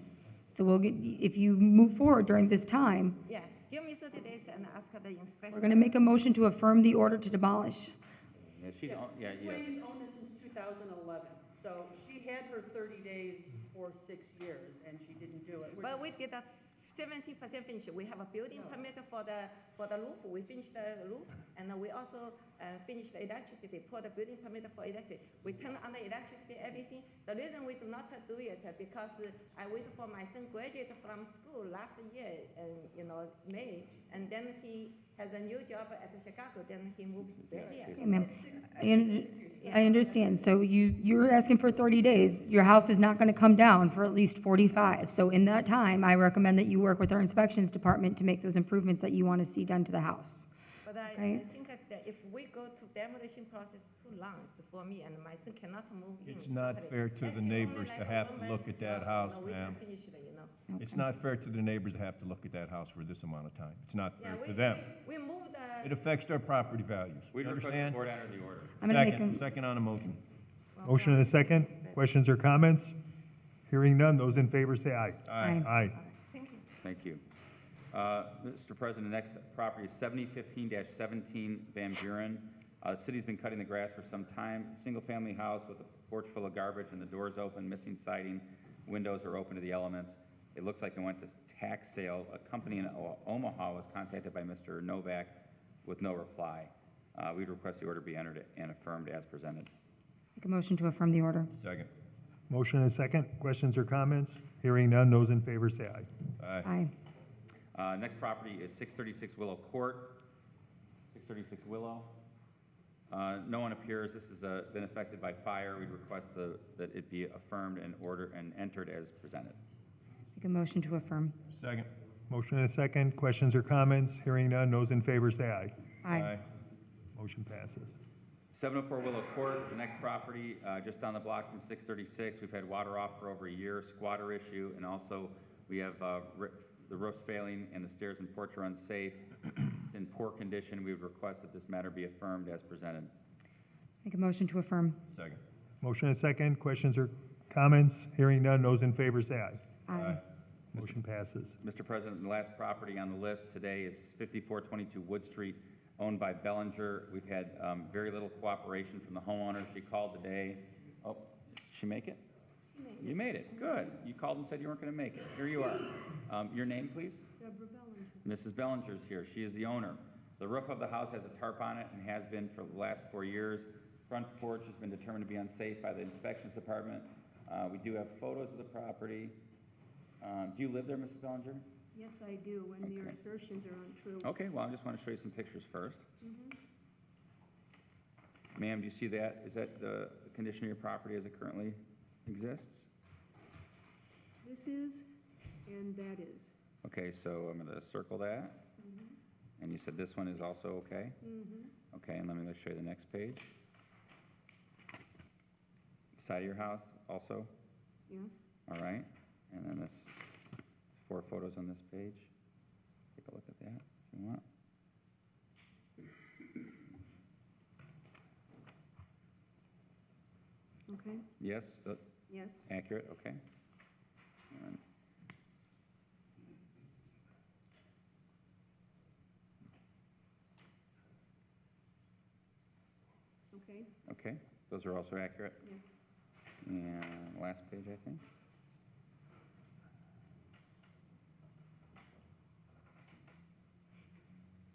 So if you move forward during this time, Yeah, give me 30 days and ask the inspection. we're going to make a motion to affirm the order to demolish. Yeah, she's, Ms. Wayne's owned this since 2011, so she had her 30 days for 6 years, and she didn't do it. But we did a 70% finish. We have a building permit for the roof. We finished the roof, and we also finished the electricity, for the building permit for electricity. We turn on the electricity, everything. The reason we do not do it because I wait for my son graduate from school last year, May, and then he has a new job at Chicago. Then he moved there. Okay, ma'am. I understand. So you're asking for 30 days. Your house is not going to come down for at least 45. So in that time, I recommend that you work with our inspections department to make those improvements that you want to see done to the house. But I Okay. think that if we go to demolition process too long for me and my son cannot move in. It's not totally. fair to the Actually, only neighbors like to a have to 1 look month, at that house, we can ma'am. finish it. It's not fair to the neighbors to have to look at that house for this amount of time. It's not Yeah, fair to them. we moved the. It affects their property values. We'd You request the understand? board enter the order. I'm going to make Second, a, second on the motion. Motion and a second. Questions or comments? Hearing none. Those in favor say aye. Aye. Aye. Thank you. Mr. President, the next property is 7015-17 Van Buren. The city's been cutting the grass for some time. Single-family house with a porch full of garbage and the doors open, missing siding, windows are open to the elements. It looks like it went to tax sale. A company in Omaha was contacted by Mr. Novak with no reply. We'd request the order be entered and affirmed as presented. make a motion to affirm the order. Second. Motion and a second. Questions or comments? Hearing none. Those in favor say aye. Aye. Aye. Next property is 636 Willow Court. 636 Willow. No one appears. This has been affected by fire. We'd request that it be affirmed and ordered and entered as presented. Make a motion to affirm. Second. Motion and a second. Questions or comments? Hearing none. Those in favor say aye. Aye. Motion passes. 704 Willow Court, the next property, just down the block from 636. We've had water off for over a year, squatter issue, and also we have the roof's failing and the stairs and porch are unsafe. It's in poor condition. We would request that this matter be affirmed as presented. Make a motion to affirm. Second. Motion and a second. Questions or comments? Hearing none. Those in favor say aye. Aye. Motion passes. Mr. President, the last property on the list today is 5422 Wood Street, owned by Bellinger. We've had very little cooperation from the homeowner. She called today. Oh, did she make it? You made it. Good. You called and said you weren't going to make it. Here you are. Your name, please? Deborah Bellinger. Mrs. Bellinger's here. She is the owner. The roof of the house has a tarp on it and has been for the last 4 years. Front porch has been determined to be unsafe by the inspections department. We do have photos of the property. Do you live there, Mrs. Bellinger? Yes, I do, when your Okay. assertions are untrue. Okay, well, I just want to show you some pictures first. Ma'am, do you see that? Is that the condition of your property as it currently exists? This is, and that is. Okay, so I'm going to circle that. And you said this one is also okay? Okay, and let me show you the next page. Side of your house also? Yes. All right, and then this 4 photos on this page. Take a look at that if you want. Okay, Yes, yes. accurate, okay. And Okay, okay, those are also accurate. yes. And last page, I think.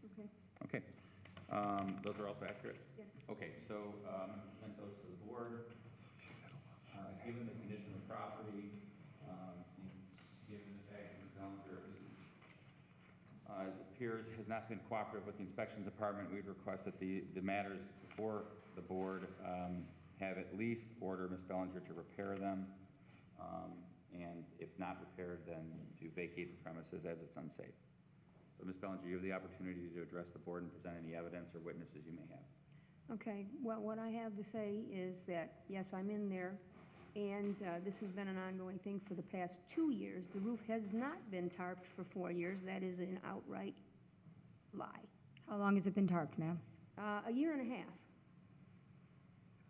Okay, Okay, those are also accurate? yes. Okay, so I'm going to present those to the board. Given the condition of the property, and given the fact that Ms. Bellinger it appears has not been cooperative with the inspections department, we'd request that the matters before the board have at least order Ms. Bellinger to repair them, and if not repaired, then to vacate the premises as it's unsafe. So, Ms. Bellinger, you have the opportunity to address the board and present any evidence or witnesses you may have. Okay, well, what I have to say is that, yes, I'm in there, and this has been an ongoing thing for the past 2 years. The roof has not been tarped for 4 years. That is an outright lie. How long has it been tarped, ma'am? A year and a half.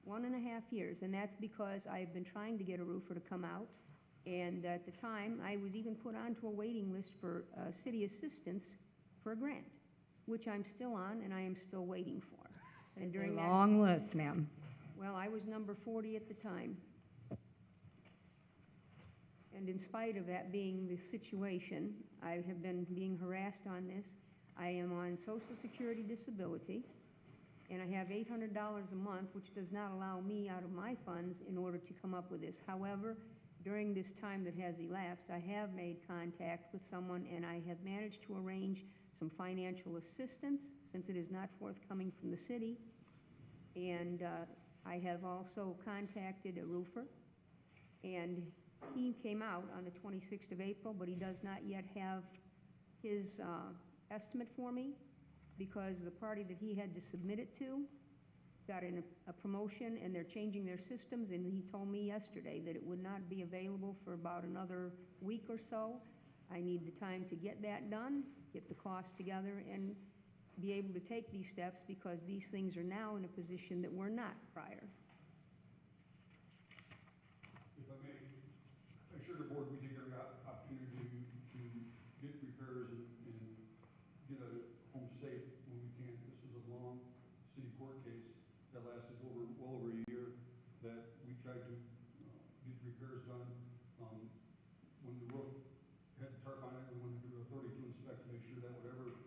1.5 years, and that's because I've been trying to get a roofer to come out, and at the time, I was even put onto a waiting list for city assistance for a grant, which I'm still on and I am still waiting for. And It's a during that, long list, ma'am. well, I was number 40 at the time. And in spite of that being the situation, I have been being harassed on this. I am on Social Security disability, and I have $800 a month, which does not allow me out of my funds in order to come up with this. However, during this time that has elapsed, I have made contact with someone, and I have managed to arrange some financial assistance, since it is not forthcoming from the city. And I have also contacted a roofer, and he came out on the 26th of April, but he does not yet have his estimate for me because the party that he had to submit it to got a promotion and they're changing their systems, and he told me yesterday that it would not be available for about another week or so. I need the time to get that done, get the costs together, and be able to take these steps because these things are now in a position that were not prior. If I may, assure the board we take every opportunity to get repairs and get a home safe when we can. This was a long city court case that lasted well over a year that we tried to get repairs done. When the roof had the tarp on it, we went to the authority to inspect to make sure that whatever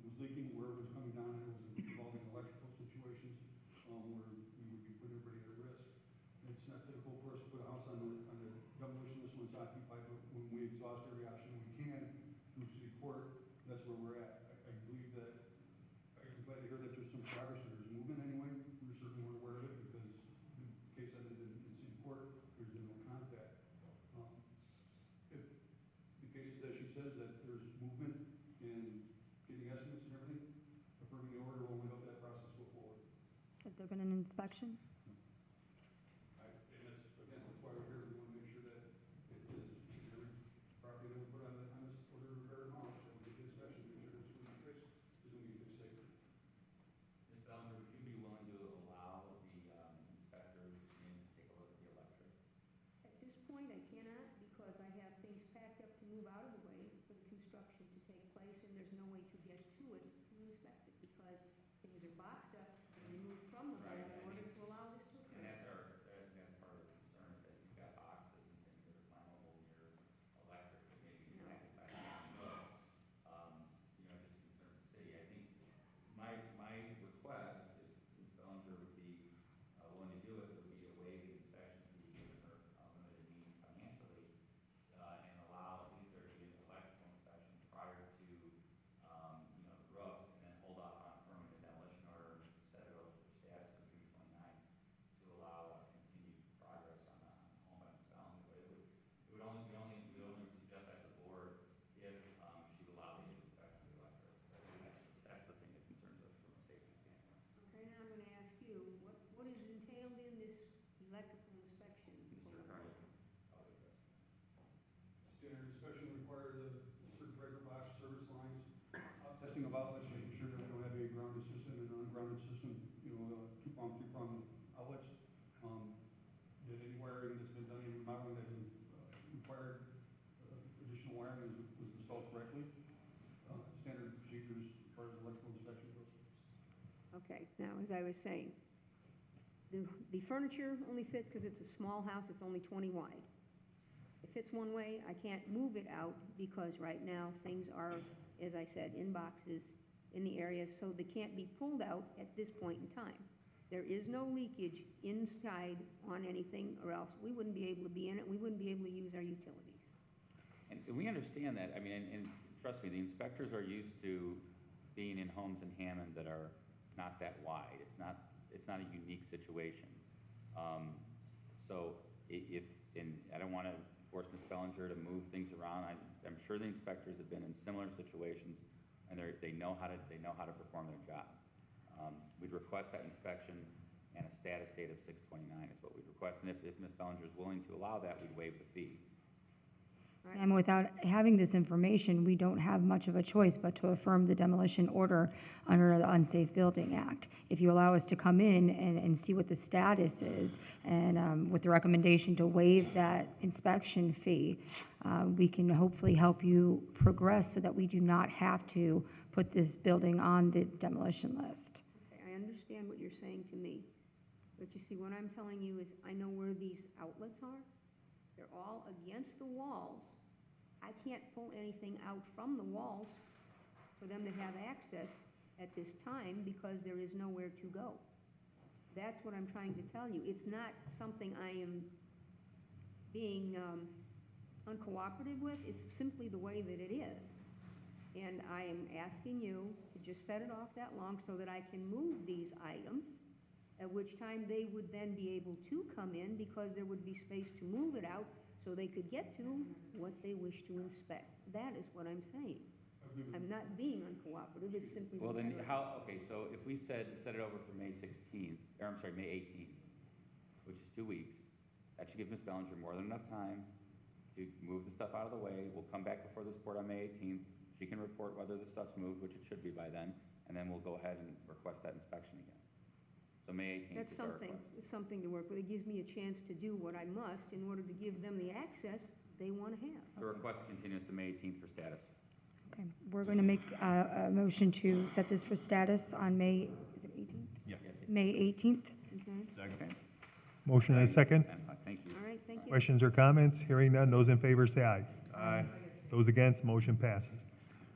was leaking, where it was coming down, and it was involving electrical situations where we would be putting everybody at risk. It's not typical for us to put a house on the demolition list when it's occupied, but when we exhaust every option we can through city court, that's where we're at. I believe that, I'm glad to hear that there's some progress and there's movement anyway. We certainly weren't aware of it because the case ended in city court, there's been no contact. If the case is as she says, that there's movement and getting estimates and everything, affirming the order will only help that process go forward. Has there been an inspection? And that's, again, that's why we're here. We want to make sure that it is, every property that we put on this order of repair and knowledge, that we get the inspection, make sure it's going to be fixed, is going to be fixed safely. Ms. Bellinger, would you be willing to allow the inspectors in to take a look at the electric? At this point, I cannot because I have things packed up to move out of the way for the construction to take place, and there's no way to get to it to inspect it because things are boxed up and removed from the home in order to allow this to occur. And that's part of the concern is that you've got boxes and things that are flammable near electric that may be connected by just concerns the city. I think my request, if Ms. Bellinger would be willing to do it, would be to waive the inspection fee given her limited means financially and allow at least there to be an electrical inspection prior to the roof, and then hold off on affirming the demolition order and set it over for status for June 29th to allow continued progress on the home by Ms. Bellinger. But we would only suggest that to the board if she would allow the inspection of the electric. That's the thing that concerns us from a safety standpoint. Okay, now I'm going to ask you, what is entailed in this electrical inspection? Mr. Carly. Standard inspection require the certain breaker box service lines, testing of outlets, making sure that we don't have a grounded system and an ungrounded system, two-prong, three-prong outlets. That any wiring that's been done in remodeling that required additional wiring was installed correctly. Standard procedures as far as electrical inspection goes. Okay, now, as I was saying, the furniture only fits because it's a small house, it's only 20 wide. It fits one way, I can't move it out because right now things are, as I said, in boxes in the area, so they can't be pulled out at this point in time. There is no leakage inside on anything, or else we wouldn't be able to be in it, we wouldn't be able to use our utilities. And we understand that. I mean, and trust me, the inspectors are used to being in homes in Hammond that are not that wide. It's not a unique situation. So and I don't want to force Ms. Bellinger to move things around. I'm sure the inspectors have been in similar situations, and they know how to perform their job. We'd request that inspection and a status date of 6/29 is what we'd request. And if Ms. Bellinger is willing to allow that, we'd waive the fee. And without having this information, we don't have much of a choice but to affirm the demolition order under the Unsafe Building Act. If you allow us to come in and see what the status is, and with the recommendation to waive that inspection fee, we can hopefully help you progress so that we do not have to put this building on the demolition list. Okay, I understand what you're saying to me, but you see, what I'm telling you is I know where these outlets are. They're all against the walls. I can't pull anything out from the walls for them to have access at this time because there is nowhere to go. That's what I'm trying to tell you. It's not something I am being uncooperative with. It's simply the way that it is. And I am asking you to just set it off that long so that I can move these items at which time they would then be able to come in because there would be space to move it out so they could get to what they wish to inspect. That is what I'm saying. I'm not being uncooperative, it's simply. Well, then okay, so if we set it over for May 16th, or I'm sorry, May 18th, which is 2 weeks, that should give Ms. Bellinger more than enough time to move the stuff out of the way. We'll come back before this board on May 18th. She can report whether the stuff's moved, which it should be by then, and then we'll go ahead and request that inspection again. So May 18th That's is our something, request. it's something to work with. It gives me a chance to do what I must in order to give them the access they want to have. The request continues to May 18th for status. Okay, we're going to make a motion to set this for status on May, is it 18th? Yeah. May 18th. Okay, Okay. Motion and a second. Thank you. all right, thank you. Questions or comments? Hearing none, those in favor say aye. Aye. Those against, motion passes.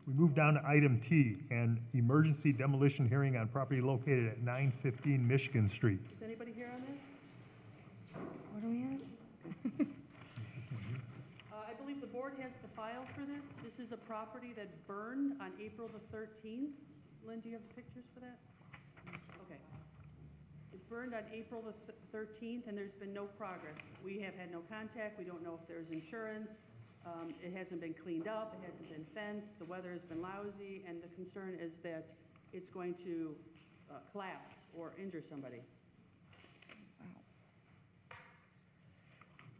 We move down to item T, an emergency demolition hearing on property located at 915 Michigan Street. Is anybody here on this? What are we at? I believe the board has the file for this. This is a property that burned on April the 13th. Lynn, do you have the pictures for that? Okay. It burned on April the 13th, and there's been no progress. We have had no contact. We don't know if there's insurance. It hasn't been cleaned up. It hasn't been fenced. The weather has been lousy, and the concern is that it's going to collapse or injure somebody.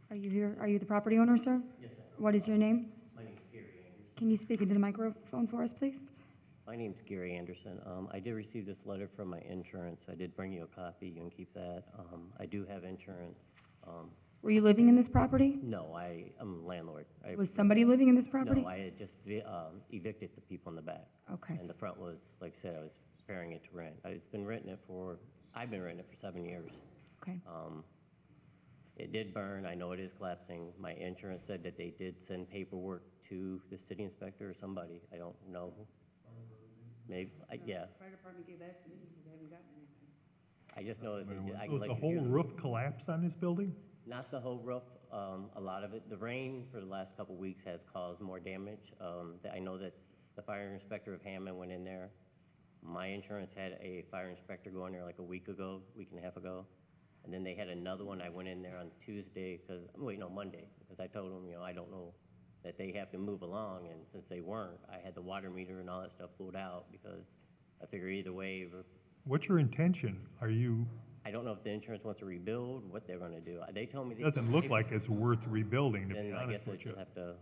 Are you here, are you the property owner, sir? Yes, sir. What is your name? My name's Gary Anderson. Can you speak into the microphone for us, please? My name's Gary Anderson. I did receive this letter from my insurance. I did bring you a copy. You can keep that. I do have insurance. Were you living in this property? No, I'm a landlord. Was somebody living in this property? No, I had just evicted the people in the back. Okay. And the front was, like I said, I was preparing it to rent. I've been renting it for 7 years. Okay. It did burn. I know it is collapsing. My insurance said that they did send paperwork to the city inspector or somebody. I don't know. Maybe, yeah. Fire department gave that to me because they haven't gotten anything. I just know that I So like the to whole hear- roof collapsed on this building? Not the whole roof, a lot of it. The rain for the last couple of weeks has caused more damage. I know that the fire inspector of Hammond went in there. My insurance had a fire inspector go in there like a week and a half ago. And then they had another one. I went in there on Tuesday, Monday, because I told them, I don't know that they have to move along. And since they weren't, I had the water meter and all that stuff pulled out because I figure either way, What's your intention? I don't know if the insurance wants to rebuild, what they're gonna do. They told me. It doesn't look like it's worth rebuilding, to be Then I guess honest they with you. should have to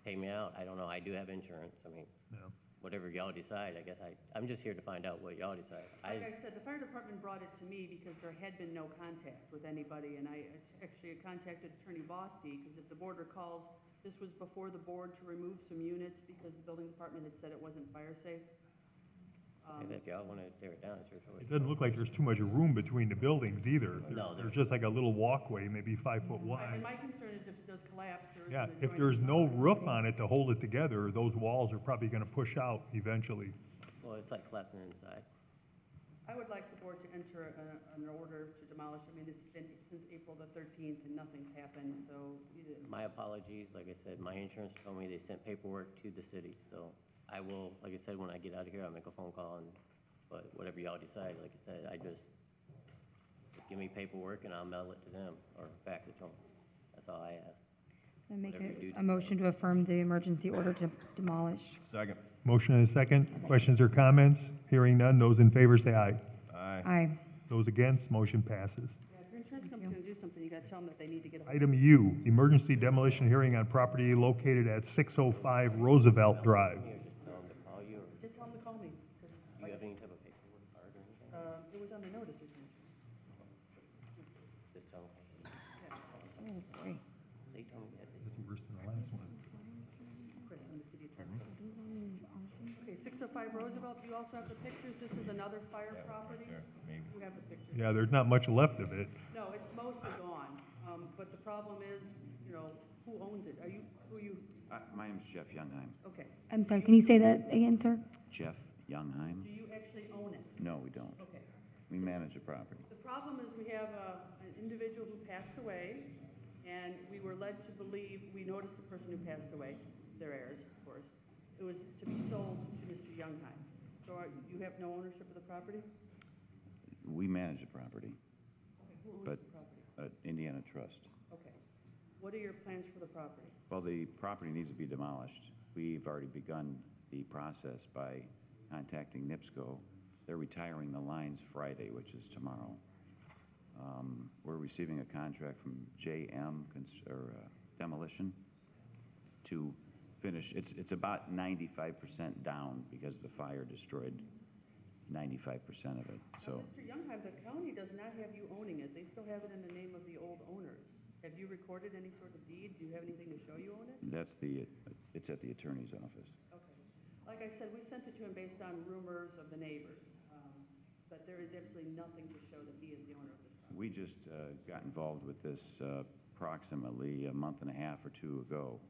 pay me out. I don't know. I do have insurance. Yeah. Whatever y'all decide, I guess I'm just here to find out what y'all decide. Like I said, the fire department brought it to me because there had been no contact with anybody, and I actually contacted Attorney Bosti, because if the board recalls, this was before the board to remove some units because the building department had said it wasn't fire safe. If y'all wanna tear it down, it's your choice. It doesn't look like there's too much room between the buildings either. No, There's just like a little walkway, maybe 5 foot And wide. my concern is if it does collapse, there Yeah, isn't a if joint there's no component. roof on it to hold it together, those walls are probably gonna push out eventually. Well, it's like collapsing inside. I would like the board to enter an order to demolish. I mean, it's been since April the 13th and nothing's happened, so either. My apologies. Like I said, my insurance told me they sent paperwork to the city. So I will, like I said, when I get out of here, I'll make a phone call but whatever y'all decide, like I said, just give me paperwork and I'll mail it to them or fax it to them. That's all I ask. I make Whatever you do. a motion to affirm the emergency order to demolish. Second. Motion and a second. Questions or comments? Hearing none, those in favor say aye. Aye. Aye. Those against, motion passes. Yeah, if your insurance company's gonna do something, you gotta tell them that they need to get a. Item U, emergency demolition hearing on property located at 605 Roosevelt Drive. Here, just tell them to call you or Just tell them to call me. do you have any type of paperwork card or anything? It was on the notice, isn't it? Just tell them. Oh, boy. They told me that. This is worse than the last one. Chris, I'm the city attorney. Okay, 605 Roosevelt, do you also have the pictures? This is another fire property? There, maybe. You have the pictures? Yeah, there's not much left of it. No, it's mostly gone, but the problem is, who owns it? My name's Jeff Youngheim. Okay. I'm sorry, can you say that again, sir? Jeff Youngheim? Do you actually own it? No, we don't. Okay. We manage the property. The problem is we have an individual who passed away, and we were led to believe, we noticed the person who passed away, their heirs, of course. It was to be sold to Mr. Youngheim. So you have no ownership of the property? We manage the property, Okay, who owns but the property? Indiana Trust. Okay. What are your plans for the property? Well, the property needs to be demolished. We've already begun the process by contacting NIPSCO. They're retiring the lines Friday, which is tomorrow. We're receiving a contract from Demolition to finish. It's about 95% down because the fire destroyed 95% of it. So Mr. Youngheim, the county does not have you owning it. They still have it in the name of the old owners. Have you recorded any sort of deed? Do you have anything to show you own it? it's at the attorney's office. Okay. Like I said, we sent it to him based on rumors of the neighbors, but there is absolutely nothing to show that he is the owner of this property. We just got involved with this approximately a month and a half or two ago.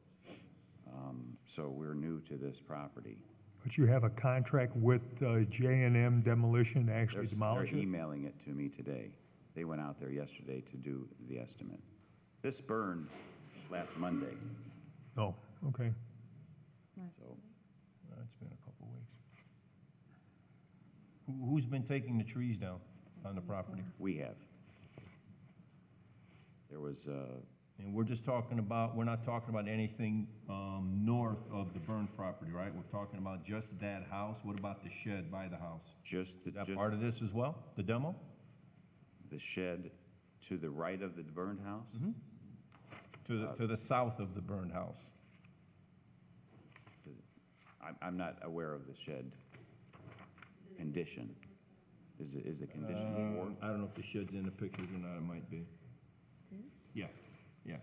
So we're new to this property. But you have a contract with J&M Demolition to actually demolish They're it? emailing it to me today. They went out there yesterday to do the estimate. This burned last Monday, Oh, okay. so It's been a couple weeks. Who's been taking the trees down on the property? we have. There was, And we're just talking about, we're not talking about anything north of the burned property, right? We're talking about just that house. What about the shed by the house? just Is that part of this as well, the demo? the shed to the right of the burned house. Mm-hmm. To the south of the burned house. I'm not aware of the shed condition. Is the condition poor? I don't know if the shed's in the pictures or not, it might be. Yeah, yeah.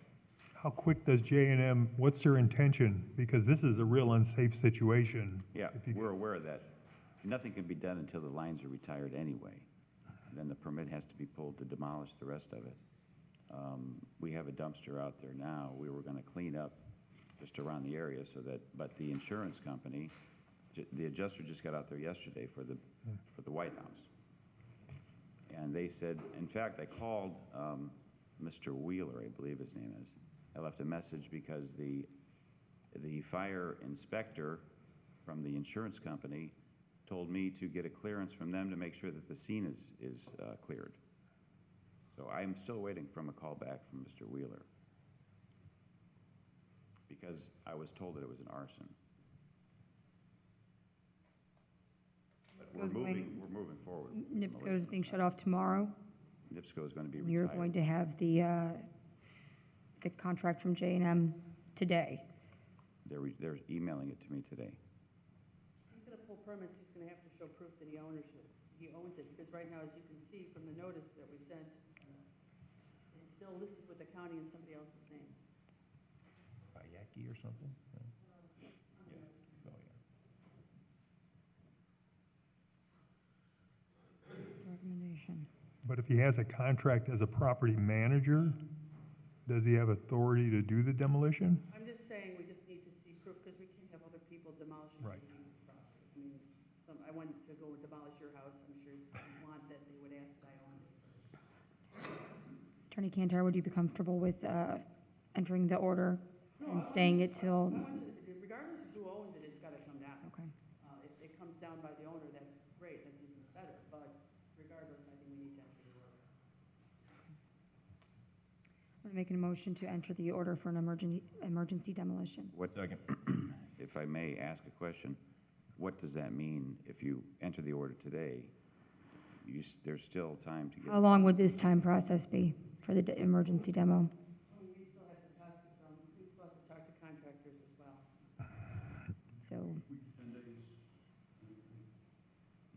How quick does J&M, what's their intention? Because this is a real unsafe situation. Yeah, If you- we're aware of that. Nothing can be done until the lines are retired anyway. Then the permit has to be pulled to demolish the rest of it. We have a dumpster out there now. We were gonna clean up just around the area so that, but the insurance company, the adjuster just got out there yesterday for the White House. And they said, in fact, I called, Mr. Wheeler, I believe his name is. I left a message because the fire inspector from the insurance company told me to get a clearance from them to make sure that the scene is cleared. So I'm still waiting from a call back from Mr. Wheeler because I was told that it was an arson. But we're moving forward. NIPSCO is being shut off tomorrow. NIPSCO is going to be And you're retired. going to have the contract from J&M today. They're emailing it to me today. He's gonna pull permits, he's gonna have to show proof that he owns it, because right now, as you can see from the notice that we sent, it's still listed with the county in somebody else's name. Yaki or something? Yeah. Oh, yeah. Recommendation. But if he has a contract as a property manager, does he have authority to do the demolition? I'm just saying, we just need to see proof, because we can't have other people demolishing Right. this property. I mean, I wanted to go and demolish your house, I'm sure you want that they would ask that I owned it first. Attorney Cantor, would you be comfortable with entering the order and staying it till? Regardless of who owns it, it's gotta come down. Okay. If it comes down by the owner, that's great, that's even better, but regardless, I think we need to enter the order. I'm making a motion to enter the order for an emergency demolition. Second. If I may ask a question, what does that mean if you enter the order today? There's still time to get. How long would this time process be for the emergency demo? We still have to talk to we still have to talk to contractors as well.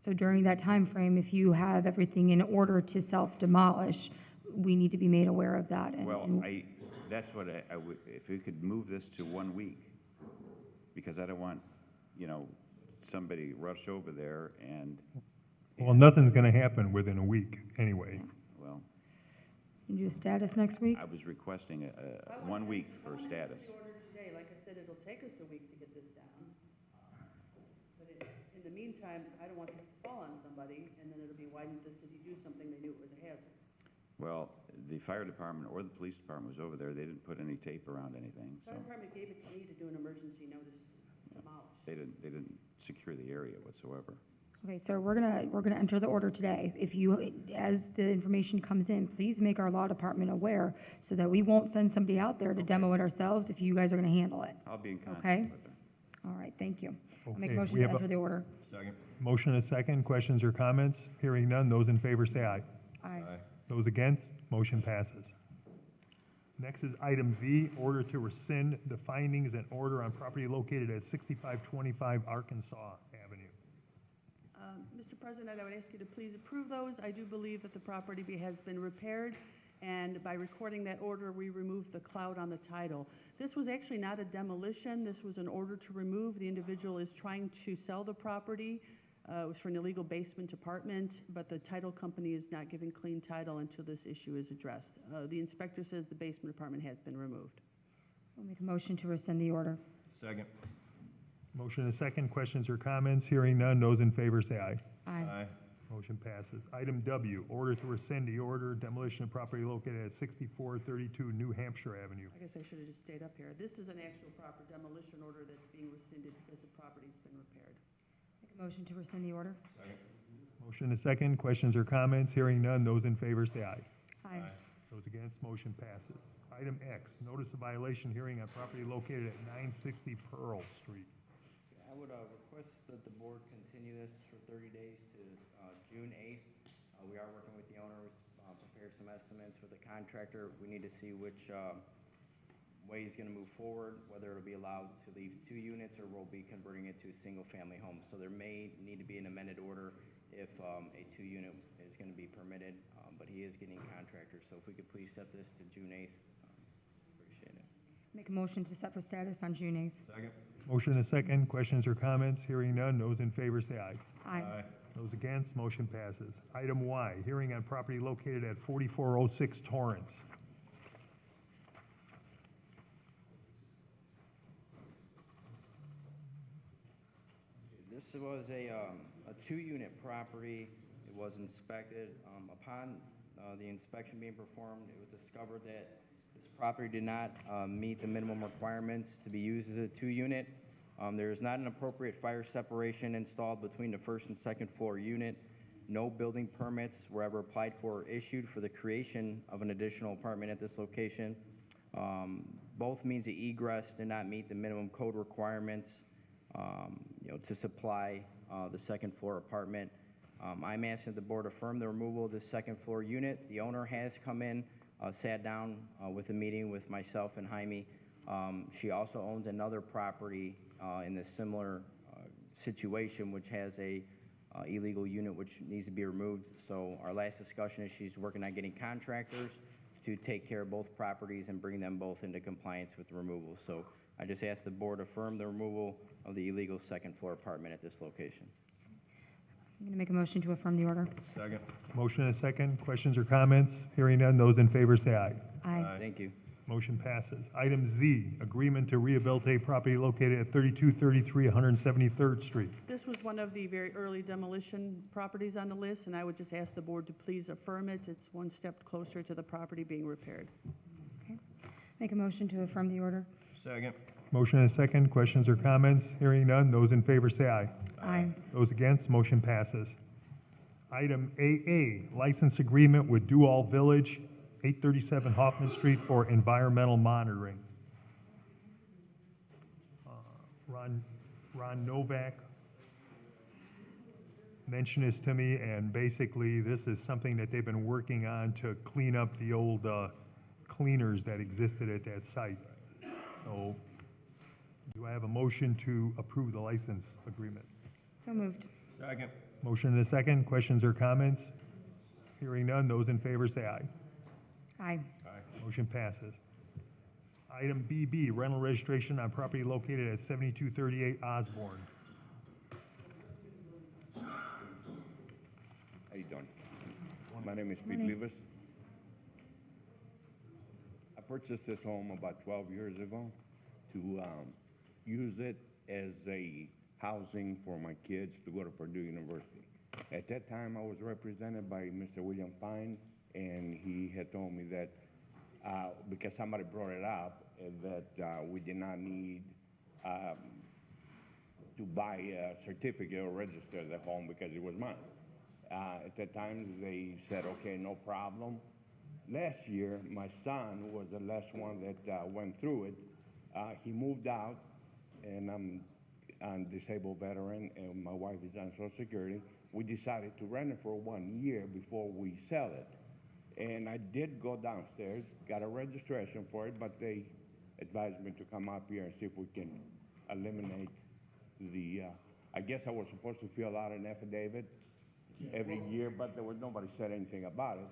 So during that time frame, if you have everything in order to self-demolish, we need to be made aware of that. Well, that's what I would, if we could move this to 1 week, because I don't want, somebody rush over there and. Well, nothing's gonna happen within a week anyway. Well, Can you do a status next week? I was requesting 1 week for status. The order today, like I said, it'll take us a week to get this down. But in the meantime, I don't want this to fall on somebody, and then it'll be, why didn't the city do something? They knew it was a hazard. Well, the fire department or the police department was over there. They didn't put any tape around anything, so Fire department gave it to me to do an emergency notice to demolish. they didn't secure the area whatsoever. Okay, sir, we're gonna enter the order today. If you, as the information comes in, please make our law department aware so that we won't send somebody out there to demo it ourselves if you guys are gonna handle it. I'll be in contact Okay? with her. All right, thank you. I'll make a Okay, motion we to have a- enter the order. Second. Motion and a second. Questions or comments? Hearing none. Those in favor say aye. Aye. Those against, motion passes. Next is item V, order to rescind the findings and order on property located at 6525 Arkansas Avenue. Mr. President, I would ask you to please approve those. I do believe that the property has been repaired, and by recording that order, we removed the cloud on the title. This was actually not a demolition. This was an order to remove. The individual is trying to sell the property. It was for an illegal basement apartment, but the title company is not giving clean title until this issue is addressed. The inspector says the basement apartment has been removed. I'll make a motion to rescind the order. Second. Motion and a second. Questions or comments? Hearing none. Those in favor say aye. Aye. Motion passes. Item W, order to rescind the order demolition of property located at 6432 New Hampshire Avenue. I guess I should have just stayed up here. This is an actual proper demolition order that's being rescinded because the property's been repaired. Make a motion to rescind the order. Second. Motion and a second. Questions or comments? Hearing none. Those in favor say aye. Aye. Those against, motion passes. Item X, notice of violation hearing on property located at 960 Pearl Street. I would request that the board continue this for 30 days to June 8th. We are working with the owner, prepared some estimates with the contractor. We need to see which way he's going to move forward, whether it'll be allowed to leave 2 units or we'll be converting it to a single-family home. So there may need to be an amended order if a 2-unit is going to be permitted, but he is getting contractors. So if we could please set this to June 8th, appreciate it. Make a motion to set for status on June 8th. Second. Motion and a second. Questions or comments? Hearing none. Those in favor say aye. Aye. Those against, motion passes. Item Y, hearing on property located at 4406 Torrance. This was a 2-unit property. It was inspected. Upon the inspection being performed, it was discovered that this property did not meet the minimum requirements to be used as a 2-unit. There is not an appropriate fire separation installed between the first and second floor unit. No building permits were ever applied for or issued for the creation of an additional apartment at this location. Both means of egress did not meet the minimum code requirements, to supply the second floor apartment. I'm asking the board affirm the removal of the second floor unit. The owner has come in, sat down with a meeting with myself and Jaime. She also owns another property in a similar situation, which has a illegal unit which needs to be removed. So our last discussion is she's working on getting contractors to take care of both properties and bring them both into compliance with the removal. So I just ask the board affirm the removal of the illegal second floor apartment at this location. I'm going to make a motion to affirm the order. Second. Motion and a second. Questions or comments? Hearing none. Those in favor say aye. Aye. Thank you. Motion passes. Item Z, agreement to rehabilitate property located at 3233 173rd Street. This was one of the very early demolition properties on the list, and I would just ask the board to please affirm it. It's one step closer to the property being repaired. Okay. Make a motion to affirm the order. Second. Motion and a second. Questions or comments? Hearing none. Those in favor say aye. Aye. Those against, motion passes. Item AA, license agreement with Do All Village, 837 Hoffman Street for environmental monitoring. Ron Novak mentioned this to me, and basically this is something that they've been working on to clean up the old cleaners that existed at that site. So, do I have a motion to approve the license agreement? So moved. Second. Motion and a second. Questions or comments? Hearing none. Those in favor say aye. Aye. Motion passes. Item BB, rental registration on property located at 7238 Osborne. How you doing? My name is Pete Morning. Levis. I purchased this home about 12 years ago to use it as a housing for my kids to go to Purdue University. At that time, I was represented by Mr. William Fine, and he had told me that because somebody brought it up, that we did not need to buy a certificate or register the home because it was mine. At that time, they said, okay, no problem. Last year, my son was the last one that went through it. He moved out, and I'm a disabled veteran, and my wife is on Social Security. We decided to rent it for 1 year before we sell it. And I did go downstairs, got a registration for it, but they advised me to come up here and see if we can eliminate the, I guess I was supposed to fill out an affidavit every year, but there was nobody said anything about it.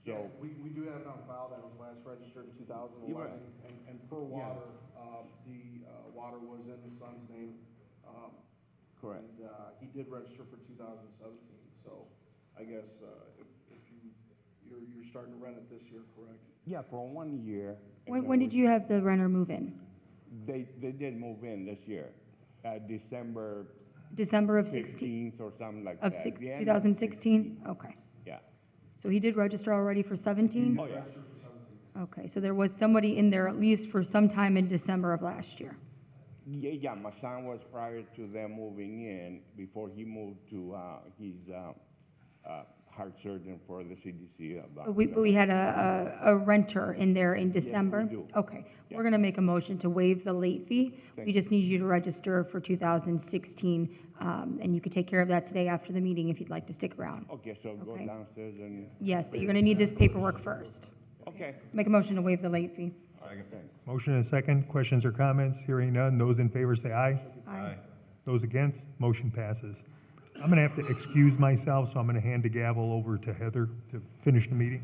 So, We do have it on file that was last registered in 2011, You're right. and per water, the water was in the son's name. Correct. And he did register for 2017, so I guess if you're starting to rent it this year, correct? yeah, for 1 year. and When, then when we- did you have the renter move in? They did move in this year, December December of 16, 15th or something like of that. six- The end 2016? Okay. Yeah. So he did register already for 17? Oh, yeah. Okay, so there was somebody in there at least for some time in December of last year. Yeah, my son was prior to them moving in, before he moved to, he's heart surgeon for the CDC. But we had a renter in there in December? do. Okay, Yeah. we're gonna make a motion to waive the late fee. Thank We just need you to register for 2016, and you could take care of that today after the meeting if you'd like to stick around. Okay, so go Okay. downstairs and, Yes, but you're gonna need this paperwork first. okay. Make a motion to waive the late fee. Motion and a second. Questions or comments? Hearing none. Those in favor say aye. Aye. Those against, motion passes. I'm going to have to excuse myself, so I'm going to hand the gavel over to Heather to finish the meeting.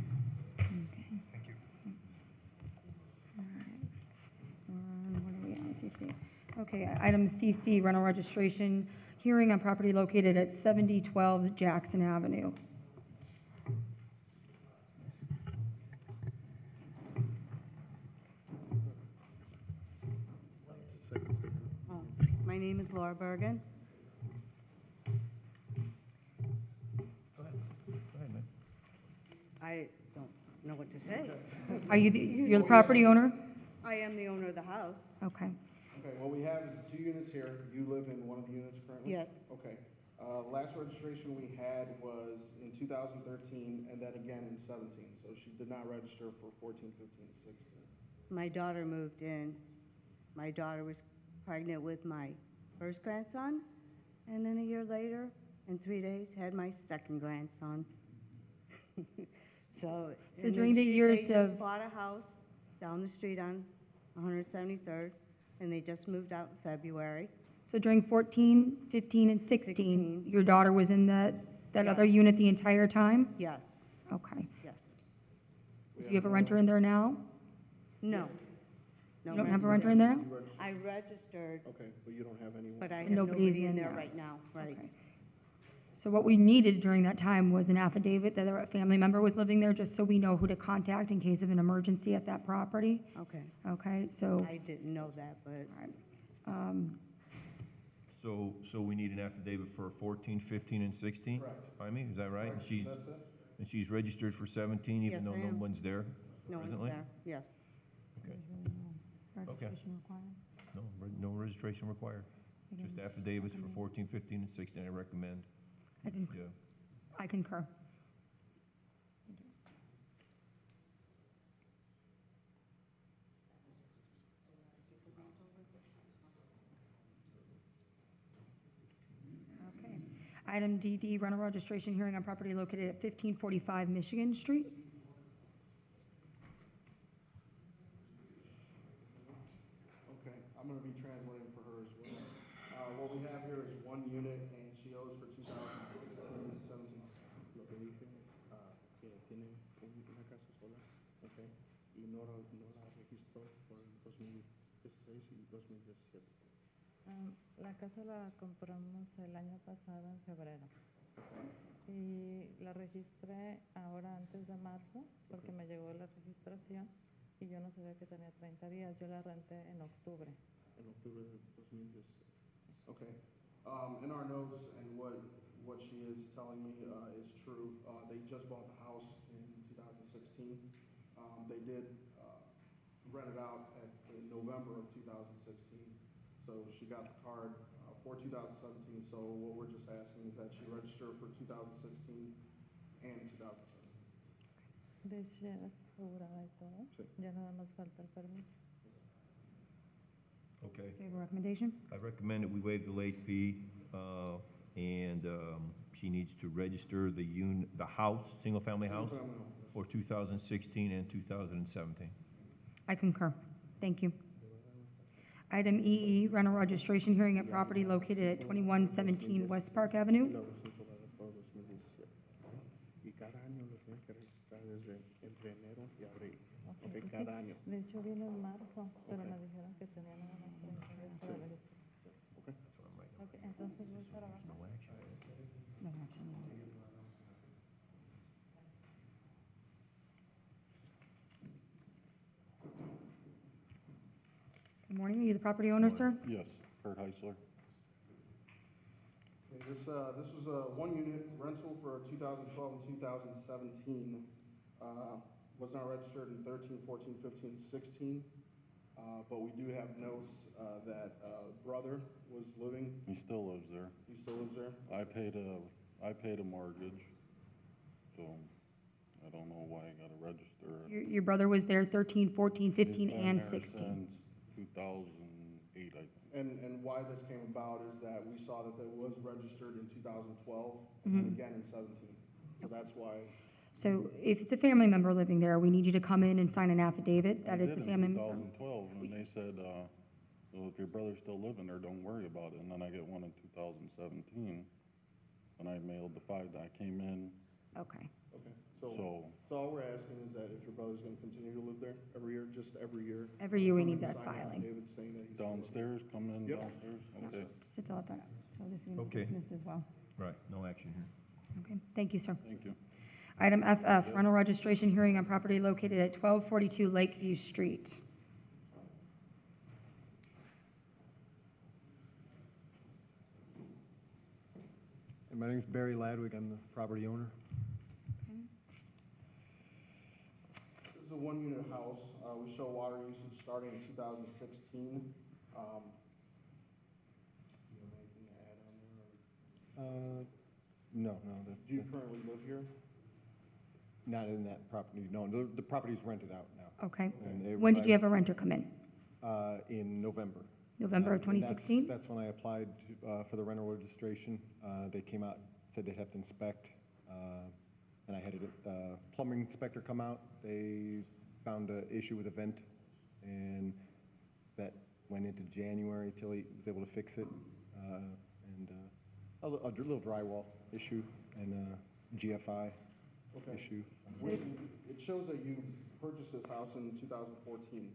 Thank you. What are we on, CC? Okay, item CC, rental registration, hearing on property located at 7012 Jackson Avenue. My name is Laura Bergen. I don't know what to say. Are you, you're the property owner? I am the owner of the house. Okay. Okay, what we have is 2 units here. You live in one of the units currently? Yes. Okay. Last registration we had was in 2013 and then again in 17. So she did not register for 14, 15, 16. My daughter moved in. My daughter was pregnant with my first grandson, and then a year later, in 3 days, had my second grandson. So and during then the they years just of- bought a house down the street on 173rd, and they just moved out in February. So during 14, 15, and 16, your daughter was in that other unit the entire time? Yes, Okay. yes. Do you have a renter in there now? No. No You don't have a renter in there? I registered, Okay, but you don't have anyone? but I have Nobody's nobody in in there there. right now, right? Okay. So what we needed during that time was an affidavit that a family member was living there, just so we know who to contact in case of an emergency at that property. Okay. Okay, so, I didn't know that, but So we need an affidavit for 14, 15, and 16? Correct. I mean, is that right? And Correct. she's, That's it? and she's registered for 17 even Yes, though I no am. one's there no one's presently? there, yes. Okay. registration required? No registration required. Just affidavits for 14, 15, and 16, I recommend. Yeah. I concur. Okay. Item DD, rental registration hearing on property located at 1545 Michigan Street. Okay, I'm gonna be translating for her as well. What we have here is 1 unit, and she owes for 2016 and 17. Lo que dije, que tiene una casa sola, okay, y no la registró por el 2016 y 2017. La casa la compramos el año pasado en febrero. Y la registré ahora antes de marzo porque me llegó la registración y yo no sabía que tenía 30 días. Yo la renté en octubre. En octubre de 2016. Okay. In our notes, and what she is telling me is true. They just bought the house in 2016. They did rent it out in November of 2016. So she got the card for 2017, so what we're just asking is that she register for 2016 and 2017. De hecho, ya está asegurada y todo. Sí. Ya nada más falta el permiso. Okay. Do you have a recommendation? I recommend that we waive the late fee, and she needs to register the house, single-family house, Single-family home. for 2016 and 2017. I concur. Thank you. Item EE, rental registration hearing at property located at 2117 West Park Avenue. Y cada año lo tienen que registrar desde entre enero y abril. Ok, Ok, sí. cada año. De hecho, vino en marzo, pero Ok. me dijeron que tenía nada más 30 días para registrar. Ok, entonces voy para abajo. No action. Good morning. Are you the property owner, sir? Yes, Kurt Heisler. Okay, this was a one-unit rental for 2012 and 2017. Was not registered in 13, 14, 15, 16. But we do have notes that brother was living. He still lives there. He still lives there? I paid a mortgage, so I don't know why I gotta register it. Your brother was there 13, 14, 15, He's been and there 16. since 2008, I think. And why this came about is that we saw that it was registered in 2012 and Mhm. again in 17. So that's why. So if it's a family member living there, we need you to come in and sign an affidavit that I it's a did family in member. 2012, and they said, well, if your brother's still living there, don't worry about it. And then I get one in 2017, and I mailed the 5 that I came in. Okay. Okay. So- So all we're asking is that if your brother's gonna continue to live there every year, just every year. Every year we come need in that and sign an filing. affidavit saying that he's still living Downstairs, come in Yep. downstairs? Yeah. Okay. Just to fill out that out. So this is gonna be Okay. dismissed as well. Right, no action here. Okay, thank you, sir. Thank you. Item FF, rental registration hearing on property located at 1242 Lakeview Street. And my name's Barry Ladwig, I'm the property owner. This is a one-unit house. We show water usage starting in 2016. Do you have anything to add on there? No, Do you currently live here? not in that property, no, the property's rented out now. Okay. And When did you have a renter come in? In November. November of And that's- 2016? That's when I applied for the rental registration. They came out, said they'd have to inspect, and I had a plumbing inspector come out. They found an issue with a vent, and that went into January till he was able to fix it. And a little drywall issue and a GFI Okay. issue. It shows that you purchased this house in 2014.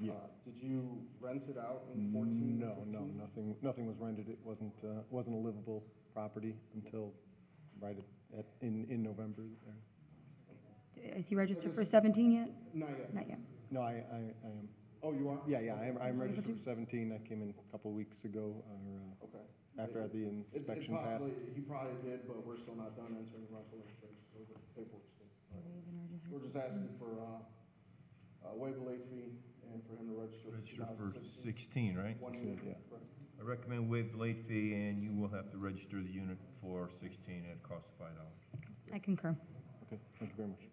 Yeah. Did you rent it out in 14? No, 15? nothing was rented. It wasn't a livable property until right in November there. Is he registered for 17 yet? Not yet. Not yet. No, I am. Oh, you are? Yeah, I'm Are you registered able for 17. I came in a couple weeks ago, or Okay. after the It inspection passed. possibly, he probably did, but we're still not done entering the rental registration, so the paperwork's still. We're just asking for, waive the late fee and for him to register. Register for 2016. 16, right? 1 unit, Yeah. correct. I recommend waive the late fee, and you will have to register the unit for 16 at a cost of $5. I concur. Okay, thank you very much.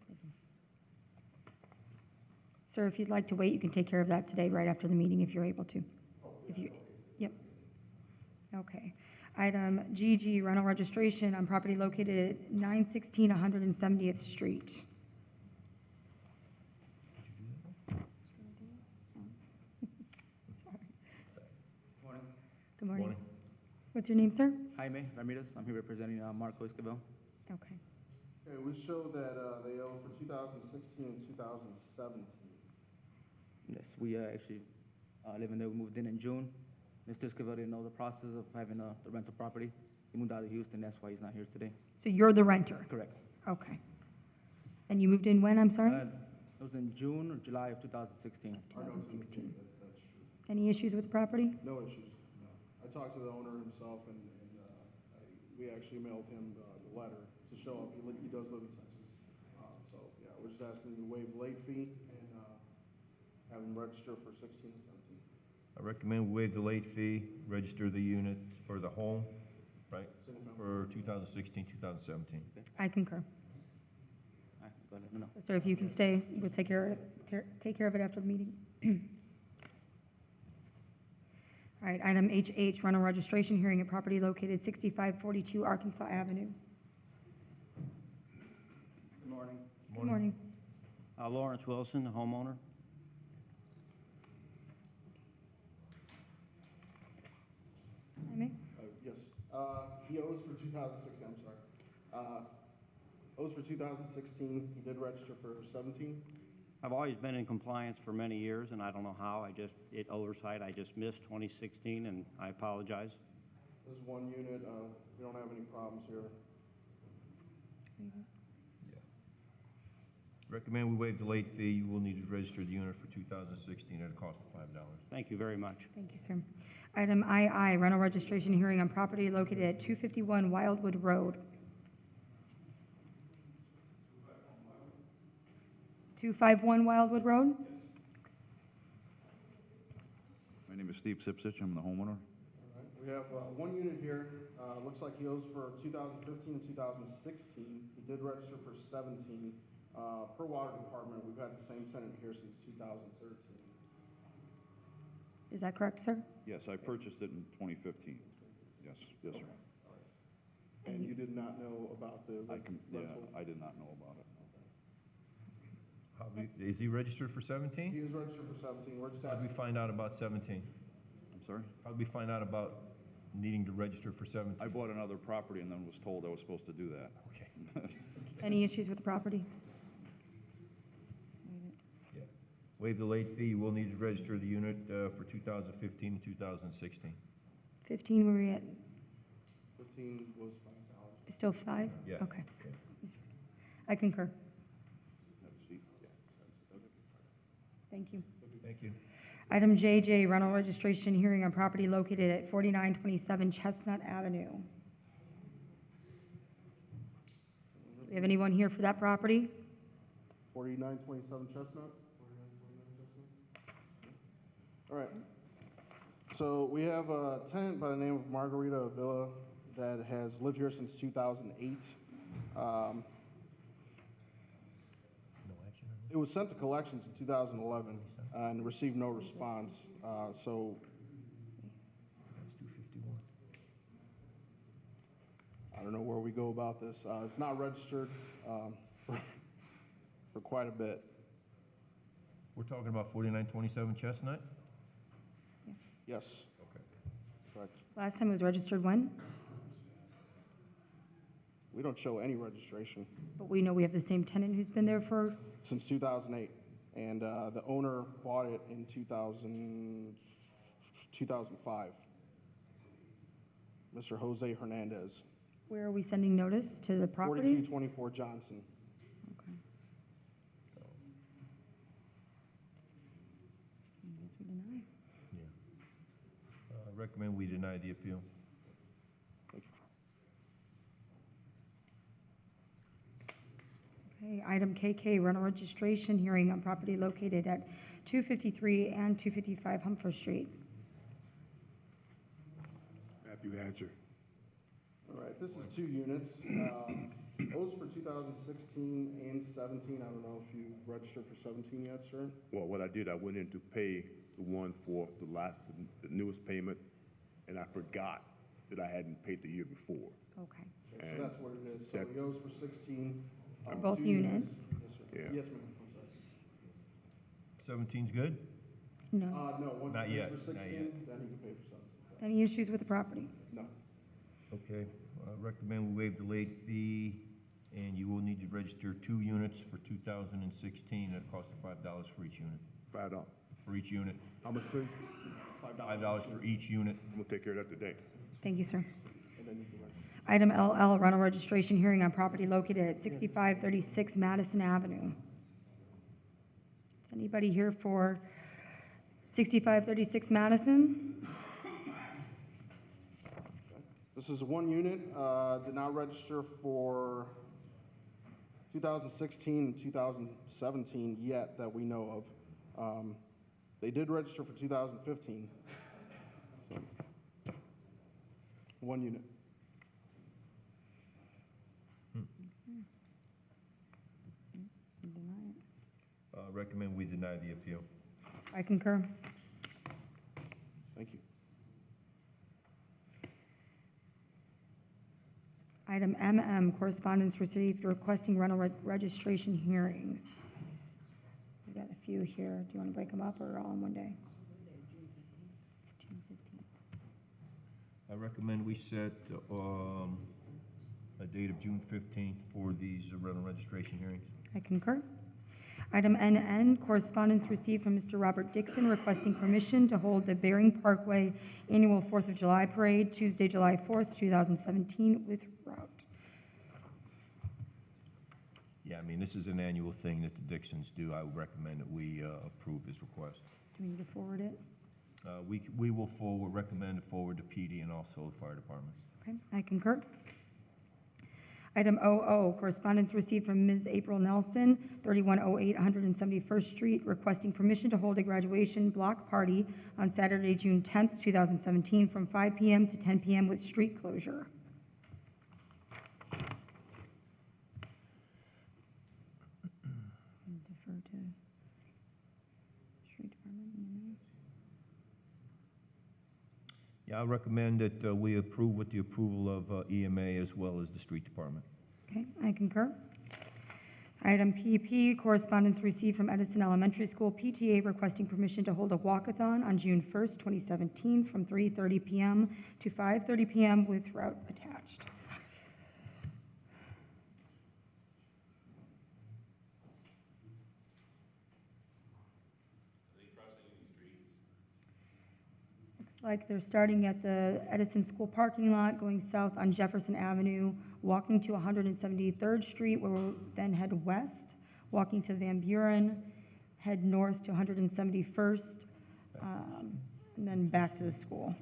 Sir, if you'd like to wait, you can take care of that today, right after the meeting, if you're able to. If you, yep. Okay. Item GG, rental registration on property located at 916 170th Street. Morning. Good morning. Morning. What's your name, sir? Jaime Ramirez. I'm here representing Marco Escobar. Okay. Okay, we show that, they owe for 2016 and 2017. Yes, we actually living there. We moved in June. Mr. Escobar didn't know the process of having the rental property. He moved out of Houston. That's why he's not here today. So you're the renter? Correct. Okay. And you moved in when, I'm sorry? It was in June or July of 2016. 2016. That's true. Any issues with the property? No issues. No. I talked to the owner himself, and we actually mailed him the letter to show up. He does live in Texas. So, yeah, we're just asking you to waive late fee and have him register for 16 and 17. I I recommend we waive the late fee, register the unit for the home, right? For 2016, 2017. I concur. All right, go ahead, no. Sir, if you can stay, we'll take care of it after the meeting. All right, item HH, rental registration hearing at property located 6542 Arkansas Avenue. Good morning. Good morning. Lawrence Wilson, the homeowner. Jaime? Yes. He owes for 2016, I'm sorry. Owes for 2016, he did register for 17. I've always been in compliance for many years, and I don't know how, oversight, I just missed 2016, and I apologize. This is one unit, we don't have any problems here. Recommend we waive the late fee. You will need to register the unit for 2016 at a cost of $5. Thank you very much. Thank you, sir. Item II, rental registration hearing on property located at 251 Wildwood Road. 251 Wildwood Road? My name is Steve Sipsich, I'm the homeowner. We have one unit here, looks like he owes for 2015 and 2016. He did register for 17. Per water department, we've had the same tenant here since 2013. Is that correct, sir? Yes, I purchased it in 2015. Yes, yes, sir. And you did not know about the rental? I did not know about it. Is he registered for 17? He is registered for 17. We're just How did we asking. find out about 17? I'm sorry? How did we find out about needing to register for 17? I bought another property and then was told I was supposed to do that. Okay. Any issues with the property? Yeah. Waive the late fee. You will need to register the unit for 2015 and 2016. 15, where are we at? 15 was $5. Still 5? Yeah. Okay. I concur. Thank you. Thank you. Item JJ, rental registration hearing on property located at 4927 Chestnut Avenue. Do we have anyone here for that property? 4927 Chestnut? All right. So we have a tenant by the name of Margarita Avila that has lived here since 2008. It was sent to collections in 2011 and received no response. So I don't know where we go about this. It's not registered for quite a bit. We're talking about 4927 Chestnut? Yes. Okay. Correct. Last time it was registered when? We don't show any registration. But we know we have the same tenant who's been there for, Since 2008. And the owner bought it in 2005. Mr. Jose Hernandez. where are we sending notice to the property? 4224 Johnson. Okay. I guess we deny. I recommend we deny the appeal. Okay, item KK, rental registration hearing on property located at 253 and 255 Humphreys Street. Matthew Hatcher. All right, this is 2 units. Those for 2016 and 17. I don't know if you registered for 17 yet, sir. Well, what I did, I went in to pay the one for the newest payment, and I forgot that I hadn't paid the year before. Okay. So that's what it is. So it goes for 16. For both 2 units? Yes, sir. Yeah. Yes, ma'am. I'm sorry. 17's good? No. No, once Not it yet, pays for not 16, yet. then he can pay for 17. Any issues with the property? No. Okay, I recommend we waive the late fee, and you will need to register 2 units for 2016 at a cost of $5 for each unit. $5. For each unit. How much, please? $5 for each unit. I'm gonna take care of that today. Thank you, sir. And then you can register. Item LL, rental registration hearing on property located at 6536 Madison Avenue. Is anybody here for 6536 Madison? This is 1 unit, did not register for 2016 and 2017 yet that we know of. They did register for 2015. One unit. Recommend we deny the appeal. I concur. Thank you. Item MM, correspondence received requesting rental registration hearings. We've got a few here. Do you want to break them up or all in one day? June 15th. I recommend we set a date of June 15th for these rental registration hearings. I concur. Item NN, correspondence received from Mr. Robert Dixon requesting permission to hold the Bering Parkway Annual 4th of July Parade Tuesday, July 4th, 2017 with route. Yeah, I mean, this is an annual thing that the Dixons do. I would recommend that we approve his request. Do we need to forward it? We will recommend it forward to PD and also the fire department. Okay, I concur. Item OO, correspondence received from Ms. April Nelson, 3108 171st Street, requesting permission to hold a graduation block party on Saturday, June 10th, 2017, from 5 p.m. to 10 p.m. with street closure. Defer to Street Department, EMA. Yeah, I recommend that we approve with the approval of EMA as well as the street department. Okay, I concur. Item PP, correspondence received from Edison Elementary School PTA requesting permission to hold a walkathon on June 1st, 2017 from 3:30 p.m. to 5:30 p.m. with route attached. Looks like they're starting at the Edison School parking lot, going south on Jefferson Avenue, walking to 173rd Street, where we'll then head west, walking to Van Buren, head north to 171st, and then back to the school.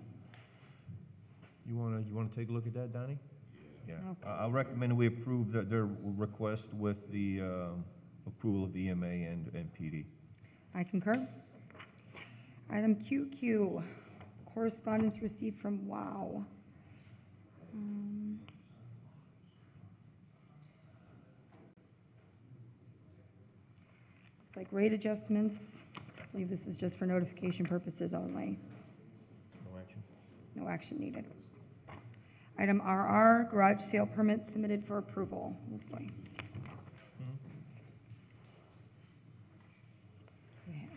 You wanna take a look at that, Donnie? Yeah. Okay. I'll recommend that we approve their request with the approval of the EMA and PD. I concur. Item QQ, correspondence received from WOW. Looks like rate adjustments. I believe this is just for notification purposes only. No action. No action needed. Item RR, garage sale permit submitted for approval. Oh boy. We have.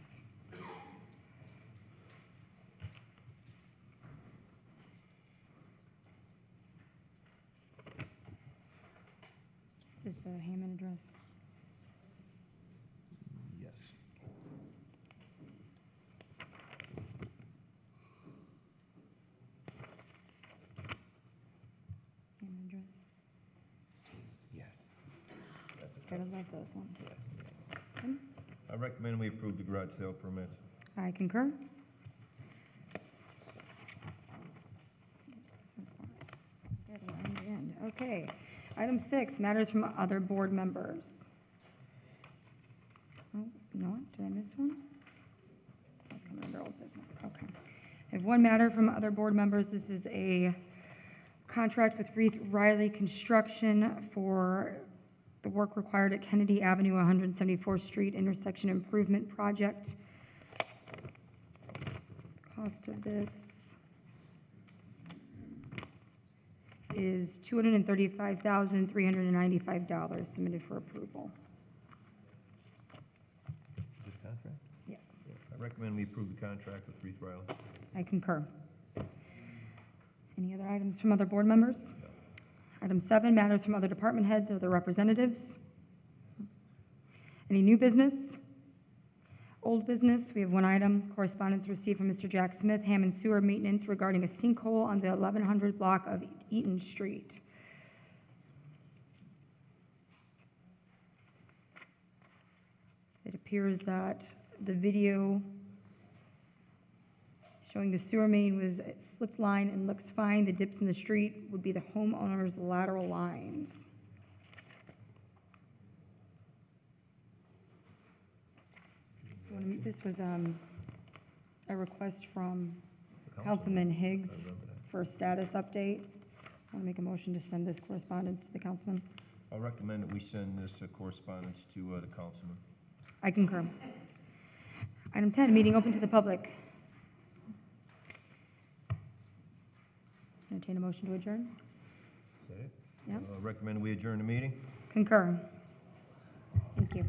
Is this the Hammond address? Yes. Hammond address? Yes. I don't like those ones. Okay. I recommend we approve the garage sale permits. I concur. Okay. Item 6, matters from other board members. Oh, you know what? Did I miss one? That's coming under old business. Okay. I have one matter from other board members. This is a contract with Reith Riley Construction for the work required at Kennedy Avenue, 174th Street intersection improvement project. Cost of this is $235,395 submitted for approval. Is this contract? Yes, I recommend we approve the contract with Reith Riley. I concur. Any other items from other board members? Item 7, matters from other department heads or their representatives. Any new business? Old business, we have one item, correspondence received from Mr. Jack Smith, Hammond Sewer Maintenance regarding a sinkhole on the 1100 block of Eaton Street. It appears that the video showing the sewer main was a slip line and looks fine. The dips in the street would be the homeowner's lateral lines. This was a request from Councilman Higgs for a status update. I want to make a motion to send this correspondence to the councilman. I'll recommend that we send this correspondence to the councilman. I concur. Item 10, meeting open to the public. Entertain a motion to adjourn? Is that it? Yep. Recommend we adjourn the meeting? Concur. Thank you.